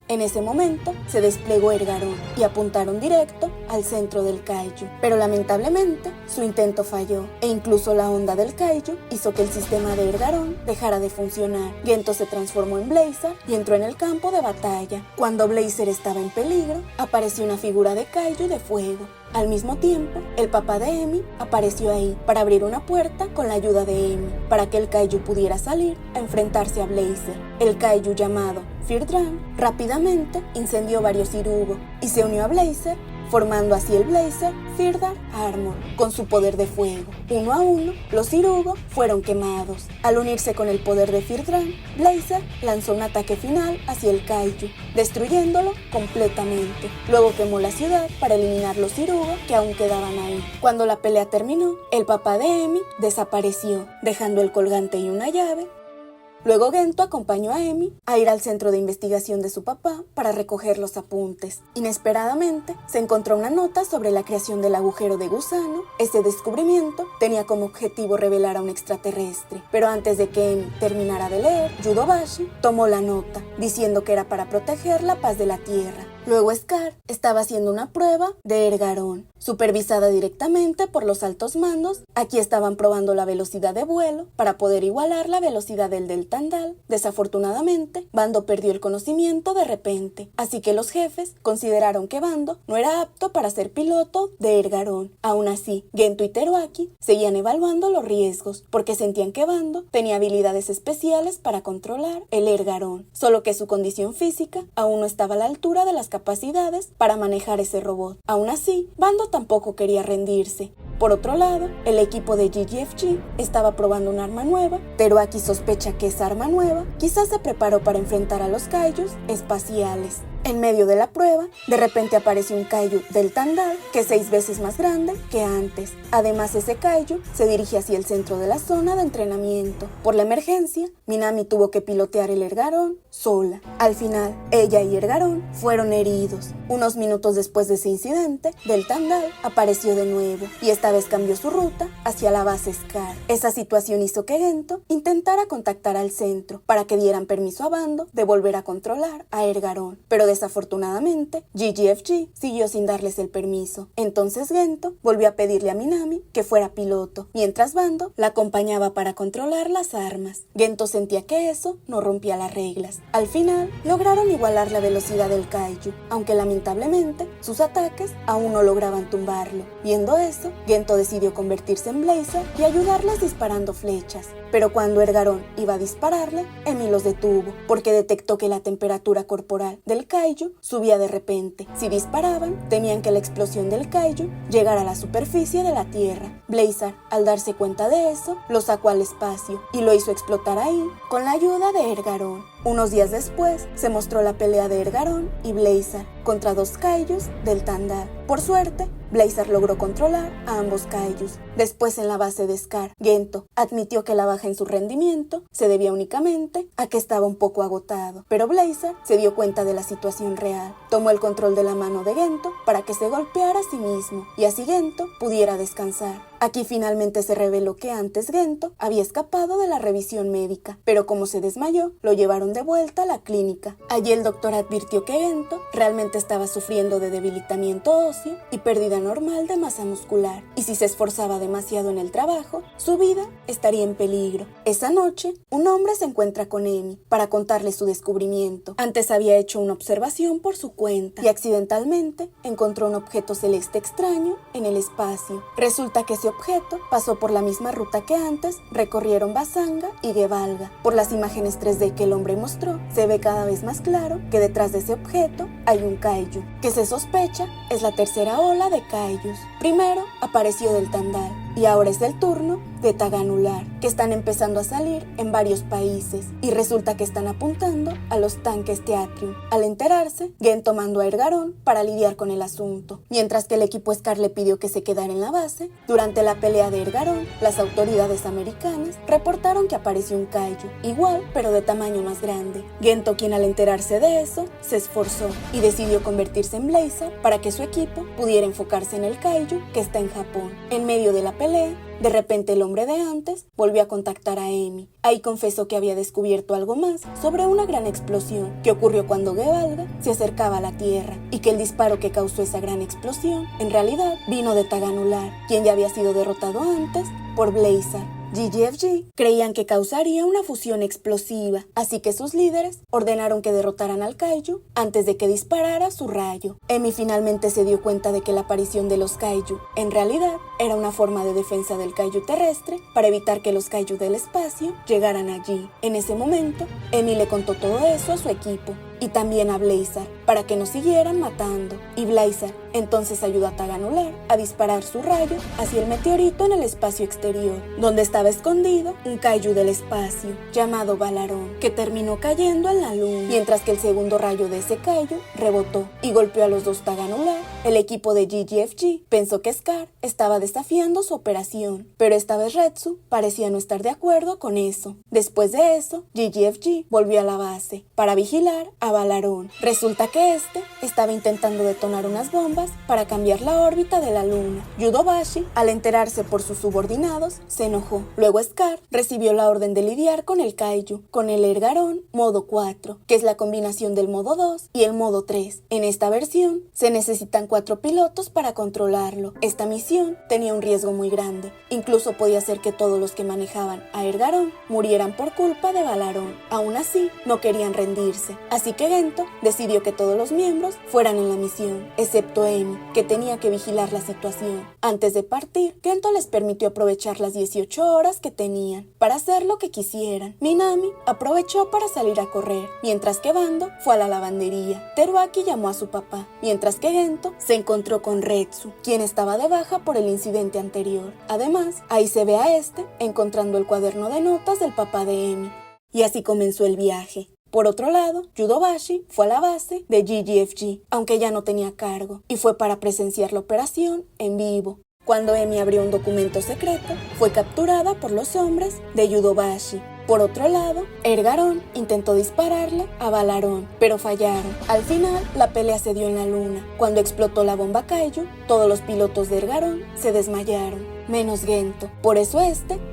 En ese momento se desplegó Ergarón y apuntaron directo al centro del Kaiju, pero lamentablemente su intento falló e incluso la onda del Kaiju hizo que el sistema de Ergarón dejara de funcionar. Gento se transformó en Blazer y entró en el campo de batalla. Cuando Blazer estaba en peligro, apareció una figura de Kaiju de fuego. Al mismo tiempo, el papá de Emi apareció ahí para abrir una puerta con la ayuda de Emi, para que el Kaiju pudiera salir a enfrentarse a Blazer. El Kaiju llamado Firdran rápidamente incendió varios Irugo y se unió a Blazer, formando así el Blazer Firdar Armor con su poder de fuego. Uno a uno, los Irugo fueron quemados. Al unirse con el poder de Firdran, Blazer lanzó un ataque final hacia el Kaiju, destruyéndolo completamente. Luego quemó la ciudad para eliminar los Irugo que aún quedaban ahí. Cuando la pelea terminó, el papá de Emi desapareció, dejando el colgante y una llave. Luego Gento acompañó a Emi a ir al centro de investigación de su papá para recoger los apuntes. Inesperadamente, se encontró una nota sobre la creación del agujero de gusano. Ese descubrimiento tenía como objetivo revelar a un extraterrestre. Pero antes de que Emi terminara de leer, Yudobashi tomó la nota, diciendo que era para proteger la paz de la Tierra. Luego Scar estaba haciendo una prueba de Ergarón, supervisada directamente por los altos mandos. Aquí estaban probando la velocidad de vuelo para poder igualar la velocidad del Tandal. Desafortunadamente, Bando perdió el conocimiento de repente, así que los jefes consideraron que Bando no era apto para ser piloto de Ergarón. Aún así, Gento y Teruaki seguían evaluando los riesgos, porque sentían que Bando tenía habilidades especiales para controlar el Ergarón, solo que su condición física aún no estaba a la altura de las capacidades para manejar ese robot. Aún así, Bando tampoco quería rendirse. Por otro lado, el equipo de GGFG estaba probando un arma nueva. Teruaki sospecha que esa arma nueva quizás se preparó para enfrentar a los Kaijus espaciales. En medio de la prueba, de repente apareció un kaiju del Tandal que es 6 veces más grande que antes. Además, ese kaiju se dirige hacia el centro de la zona de entrenamiento. Por la emergencia, Minami tuvo que pilotear el Ergarón sola. Al final, ella y Ergarón fueron heridos. Unos minutos después de ese incidente, del Tandal apareció de nuevo y esta vez cambió su ruta hacia la base Scar. Esa situación hizo que Gento intentara contactar al centro para que dieran permiso a Bando de volver a controlar a Ergarón, pero desafortunadamente GGFG siguió sin darles el permiso. Entonces Gento volvió a pedirle a Minami que fuera piloto, mientras Bando la acompañaba para controlar las armas. Gento sentía que eso no rompía las reglas. Al final, lograron igualar la velocidad del kaiju, aunque lamentablemente sus ataques aún no lograban tumbarlo. Viendo eso, Gento decidió convertirse en Blazer y ayudarles disparando flechas. Pero cuando Ergarón iba a dispararle, Emi los detuvo, porque detectó que la temperatura corporal del kaiju subía de repente. Si disparaban, temían que la explosión del kaiju llegara a la superficie de la Tierra. Blazer, al darse cuenta de eso, lo sacó al espacio y lo hizo explotar ahí con la ayuda de Ergarón. Unos días después, se mostró la pelea de Ergarón y Blazer contra 2 kaijus del Tandal. Por suerte, Blazer logró controlar a ambos kaijus. Después, en la base de Scar, Gento admitió que la baja en su rendimiento se debía únicamente a que estaba un poco agotado. Pero Blazer se dio cuenta de la situación real. Tomó el control de la mano de Gento para que se golpeara a sí mismo y así Gento pudiera descansar. Aquí finalmente se reveló que antes Gento había escapado de la revisión médica, pero como se desmayó, lo llevaron de vuelta a la clínica. Allí el doctor advirtió que Gento realmente estaba sufriendo de debilitamiento óseo y pérdida normal de masa muscular, y si se esforzaba demasiado en el trabajo, su vida estaría en peligro. Esa noche, un hombre se encuentra con Emi para contarle su descubrimiento. Antes había hecho una observación por su cuenta y accidentalmente encontró un objeto celeste extraño en el espacio. Resulta que ese objeto pasó por la misma ruta que antes recorrieron Basanga y Gevalga. Por las imágenes 3D que el hombre mostró, se ve cada vez más claro que detrás de ese objeto hay un kaiju, que se sospecha es la tercera ola de kaijus. Primero apareció del Tandal y ahora es el turno de Taganular, que están empezando a salir en varios países y resulta que están apuntando a los tanques Teatrium. Al enterarse, Gento mandó a Ergarón para lidiar con el asunto, mientras que el equipo Scar le pidió que se quedara en la base. Durante la pelea de Ergarón, las autoridades americanas reportaron que apareció un kaiju, igual pero de tamaño más grande. Gento, quien al enterarse de eso, se esforzó y decidió convertirse en Blazer para que su equipo pudiera enfocarse en el kaiju que está en Japón. En medio de la pelea, de repente el hombre de antes volvió a contactar a Emi. Ahí confesó que había descubierto algo más sobre una gran explosión que ocurrió cuando Gevalga se acercaba a la Tierra y que el disparo que causó esa gran explosión en realidad vino de Taganular, quien ya había sido derrotado antes por Blazer. GGFG creían que causaría una fusión explosiva, así que sus líderes ordenaron que derrotaran al kaiju antes de que disparara su rayo. Emi finalmente se dio cuenta de que la aparición de los kaiju en realidad era una forma de defensa del kaiju terrestre para evitar que los kaiju del espacio llegaran allí. En ese momento, Emi le contó todo eso a su equipo y también a Blazer para que nos siguieran matando. Y Blazer entonces ayudó a Taganular a disparar su rayo hacia el meteorito en el espacio exterior, donde estaba escondido un kaiju del espacio llamado Balarón, que terminó cayendo en la luna, mientras que el segundo rayo de ese kaiju rebotó y golpeó a los 2 Taganular. El equipo de GGFG pensó que Scar estaba desafiando su operación, pero esta vez Retsu parecía no estar de acuerdo con eso. Después de eso, GGFG volvió a la base para vigilar a Balarón. Resulta que este estaba intentando detonar unas bombas para cambiar la órbita de la luna. Yudobashi, al enterarse por sus subordinados, se enojó. Luego Scar recibió la orden de lidiar con el kaiju, con el Ergarón modo 4, que es la combinación del modo 2 y el modo 3. En esta versión, se necesitan 4 pilotos para controlarlo. Esta misión tenía un riesgo muy grande. Incluso podía ser que todos los que manejaban a Ergarón murieran por culpa de Balarón. Aún así, no querían rendirse. Así que Gento decidió que todos los miembros fueran en la misión, excepto Emi, que tenía que vigilar la situación. Antes de partir, Gento les permitió aprovechar las 18 horas que tenían para hacer lo que quisieran. Minami aprovechó para salir a correr, mientras que Bando fue a la lavandería. Teruaki llamó a su papá, mientras que Gento se encontró con Retsu, quien estaba de baja por el incidente anterior. Además, ahí se ve a este encontrando el cuaderno de notas del papá de Emi. Y así comenzó el viaje. Por otro lado, Yudobashi fue a la base de GGFG, aunque ya no tenía cargo, y fue para presenciar la operación en vivo. Cuando Emi abrió un documento secreto, fue capturada por los hombres de Yudobashi. Por otro lado, Ergaron intentó dispararle a Balaron, pero fallaron. Al final, la pelea se dio en la luna. Cuando explotó la bomba Kaiju, todos los pilotos de Ergaron se desmayaron, menos Gento. Por eso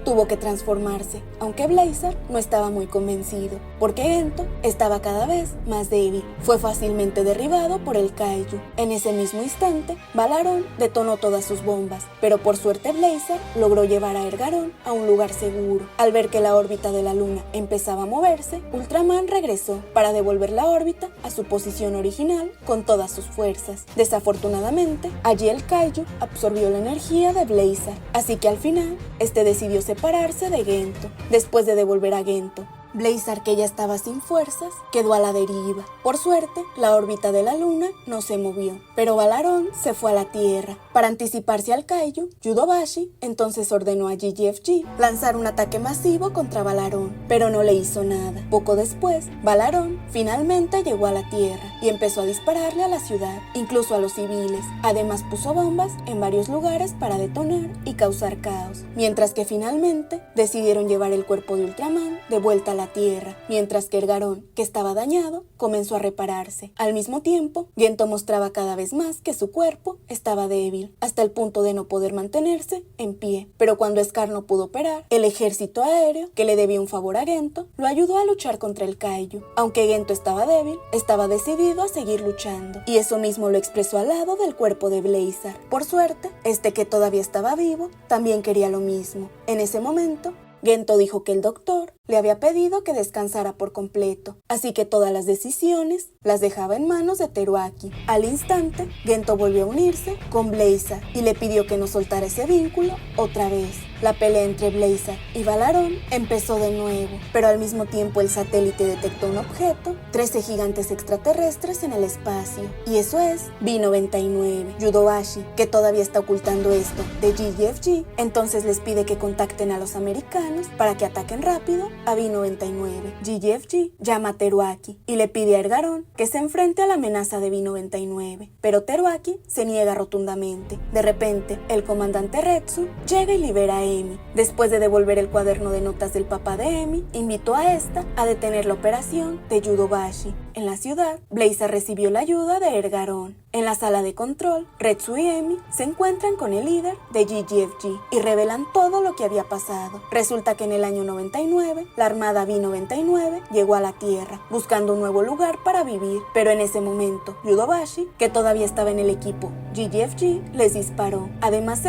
tuvo que transformarse, aunque Blazer no estaba muy convencido, porque Gento estaba cada vez más débil. Fue fácilmente derribado por el Kaiju. En ese mismo instante, Balaron detonó todas sus bombas, pero por suerte Blazer logró llevar a Ergaron a un lugar seguro. Al ver que la órbita de la luna empezaba a moverse, Ultraman regresó para devolver la órbita a su posición original con todas sus fuerzas. Desafortunadamente, allí el Kaiju absorbió la energía de Blazer, así que al final, decidió separarse de Gento. Después de devolver a Gento, Blazer, que ya estaba sin fuerzas, quedó a la deriva. Por suerte, la órbita de la luna no se movió, pero Balaron se fue a la Tierra. Para anticiparse al Kaiju, Yudobashi entonces ordenó a GGFG lanzar un ataque masivo contra Balaron, pero no le hizo nada. Poco después, Balaron finalmente llegó a la Tierra y empezó a dispararle a la ciudad, incluso a los civiles. Además puso bombas en varios lugares para detonar y causar caos, mientras que finalmente decidieron llevar el cuerpo de Ultraman de vuelta a la Tierra, mientras que Ergaron, que estaba dañado, comenzó a repararse. Al mismo tiempo, Gento mostraba cada vez más que su cuerpo estaba débil, hasta el punto de no poder mantenerse en pie. Pero cuando Scar no pudo operar, el ejército aéreo, que le debía un favor a Gento, lo ayudó a luchar contra el Kaiju. Aunque Gento estaba débil, estaba decidido a seguir luchando, y eso mismo lo expresó al lado del cuerpo de Blazer. Por suerte, que todavía estaba vivo, también quería lo mismo. En ese momento, Gento dijo que el doctor le había pedido que descansara por completo, así que todas las decisiones las dejaba en manos de Teruaki. Al instante, Gento volvió a unirse con Blazer y le pidió que no soltara ese vínculo otra vez. La pelea entre Blazer y Balaron empezó de nuevo, pero al mismo tiempo el satélite detectó un objeto, 13 gigantes extraterrestres en el espacio, y eso es B-99. Yudobashi, que todavía está ocultando esto de GGFG, entonces les pide que contacten a los americanos para que ataquen rápido a B-99. GGFG llama a Teruaki y le pide a Ergaron que se enfrente a la amenaza de B-99, pero Teruaki se niega rotundamente. De repente, el comandante Retsu llega y libera a Emi. Después de devolver el cuaderno de notas del papá de Emi, invitó a esta a detener la operación de Yudobashi. En la ciudad, Blazer recibió la ayuda de Ergaron. En la sala de control, Retsu y Emi se encuentran con el líder de GGFG y revelan todo lo que había pasado. Resulta que en el año 99, la armada B-99 llegó a la Tierra, buscando un nuevo lugar para vivir, pero en ese momento, Yudobashi, que todavía estaba en el equipo GGFG, les disparó. Además,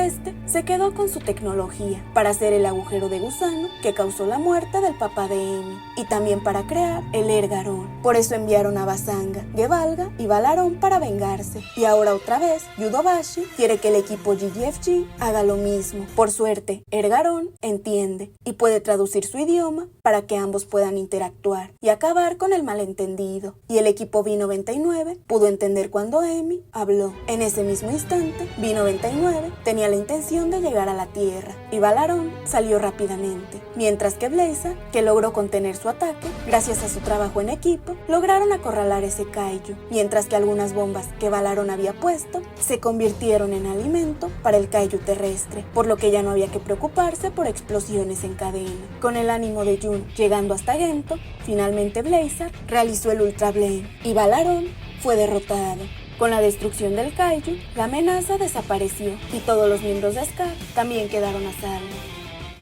se quedó con su tecnología para hacer el agujero de gusano que causó la muerte del papá de Emi, y también para crear el Ergaron. Por eso enviaron a Basanga, Gevalga y Balaron para vengarse. Y ahora otra vez, Yudobashi quiere que el equipo GGFG haga lo mismo. Por suerte, Ergaron entiende y puede traducir su idioma para que ambos puedan interactuar y acabar con el malentendido. Y el equipo B-99 pudo entender cuando Emi habló. En ese mismo instante, B-99 tenía la intención de llegar a la Tierra y Balaron salió rápidamente, mientras que Blazer, que logró contener su ataque gracias a su trabajo en equipo, lograron acorralar ese Kaiju, mientras que algunas bombas que Balaron había puesto se convirtieron en alimento para el Kaiju terrestre, por lo que ya no había que preocuparse por explosiones en cadena. Con el ánimo de Jun llegando hasta Gento, finalmente Blazer realizó el Ultra Blade y Balaron fue derrotado. Con la destrucción del Kaiju, la amenaza desapareció y todos los miembros de Scar también quedaron a salvo.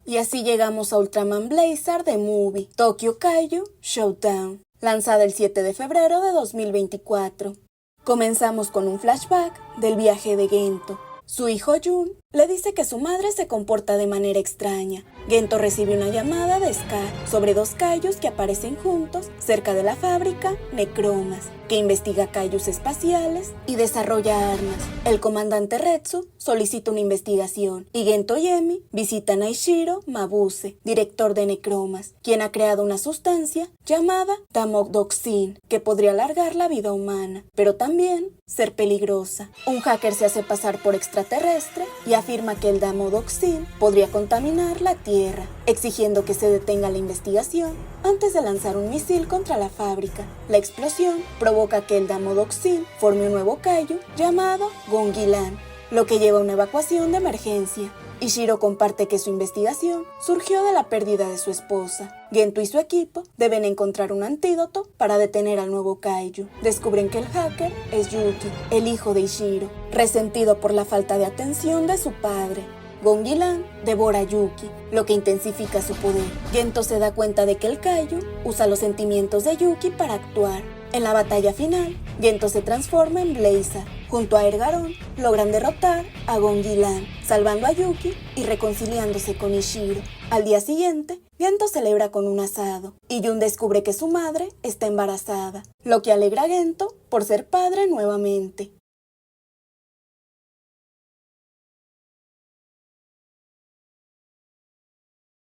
Y así llegamos a Ultraman Blazer The Movie, Tokyo Kaiju Showdown, lanzada el 7 de febrero de 2024. Comenzamos con un flashback del viaje de Gento. Su hijo Jun le dice que su madre se comporta de manera extraña. Gento recibe una llamada de Scar sobre dos Kaijus que aparecen juntos cerca de la fábrica Necromas, que investiga Kaijus espaciales y desarrolla armas. El comandante Retsu solicita una investigación y Gento y Emi visitan a Ishiro Mabuse, director de Necromas, quien ha creado una sustancia llamada Damodoxin, que podría alargar la vida humana, pero también ser peligrosa. Un hacker se hace pasar por extraterrestre y afirma afirma que el damodoxin podría contaminar la Tierra, exigiendo que se detenga la investigación antes de lanzar un misil contra la fábrica. La explosión provoca que el damodoxin forme un nuevo kaiju llamado Gongilan, lo que lleva a una evacuación de emergencia. Ishiro comparte que su investigación surgió de la pérdida de su esposa. Gento y su equipo deben encontrar un antídoto para detener al nuevo kaiju. Descubren que el hacker es Yuki, el hijo de Ishiro, resentido por la falta de atención de su padre. Gongilan devora a Yuki, lo que intensifica su poder. Gento se da cuenta de que el kaiju usa los sentimientos de Yuki para actuar. En la batalla final, Gento se transforma en Blazer. Junto a Ergaron, logran derrotar a Gongilan, salvando a Yuki y reconciliándose con Ishiro. Al día siguiente, Gento celebra con un asado, y Jun descubre que su madre está embarazada, lo que alegra a Gento por ser padre nuevamente.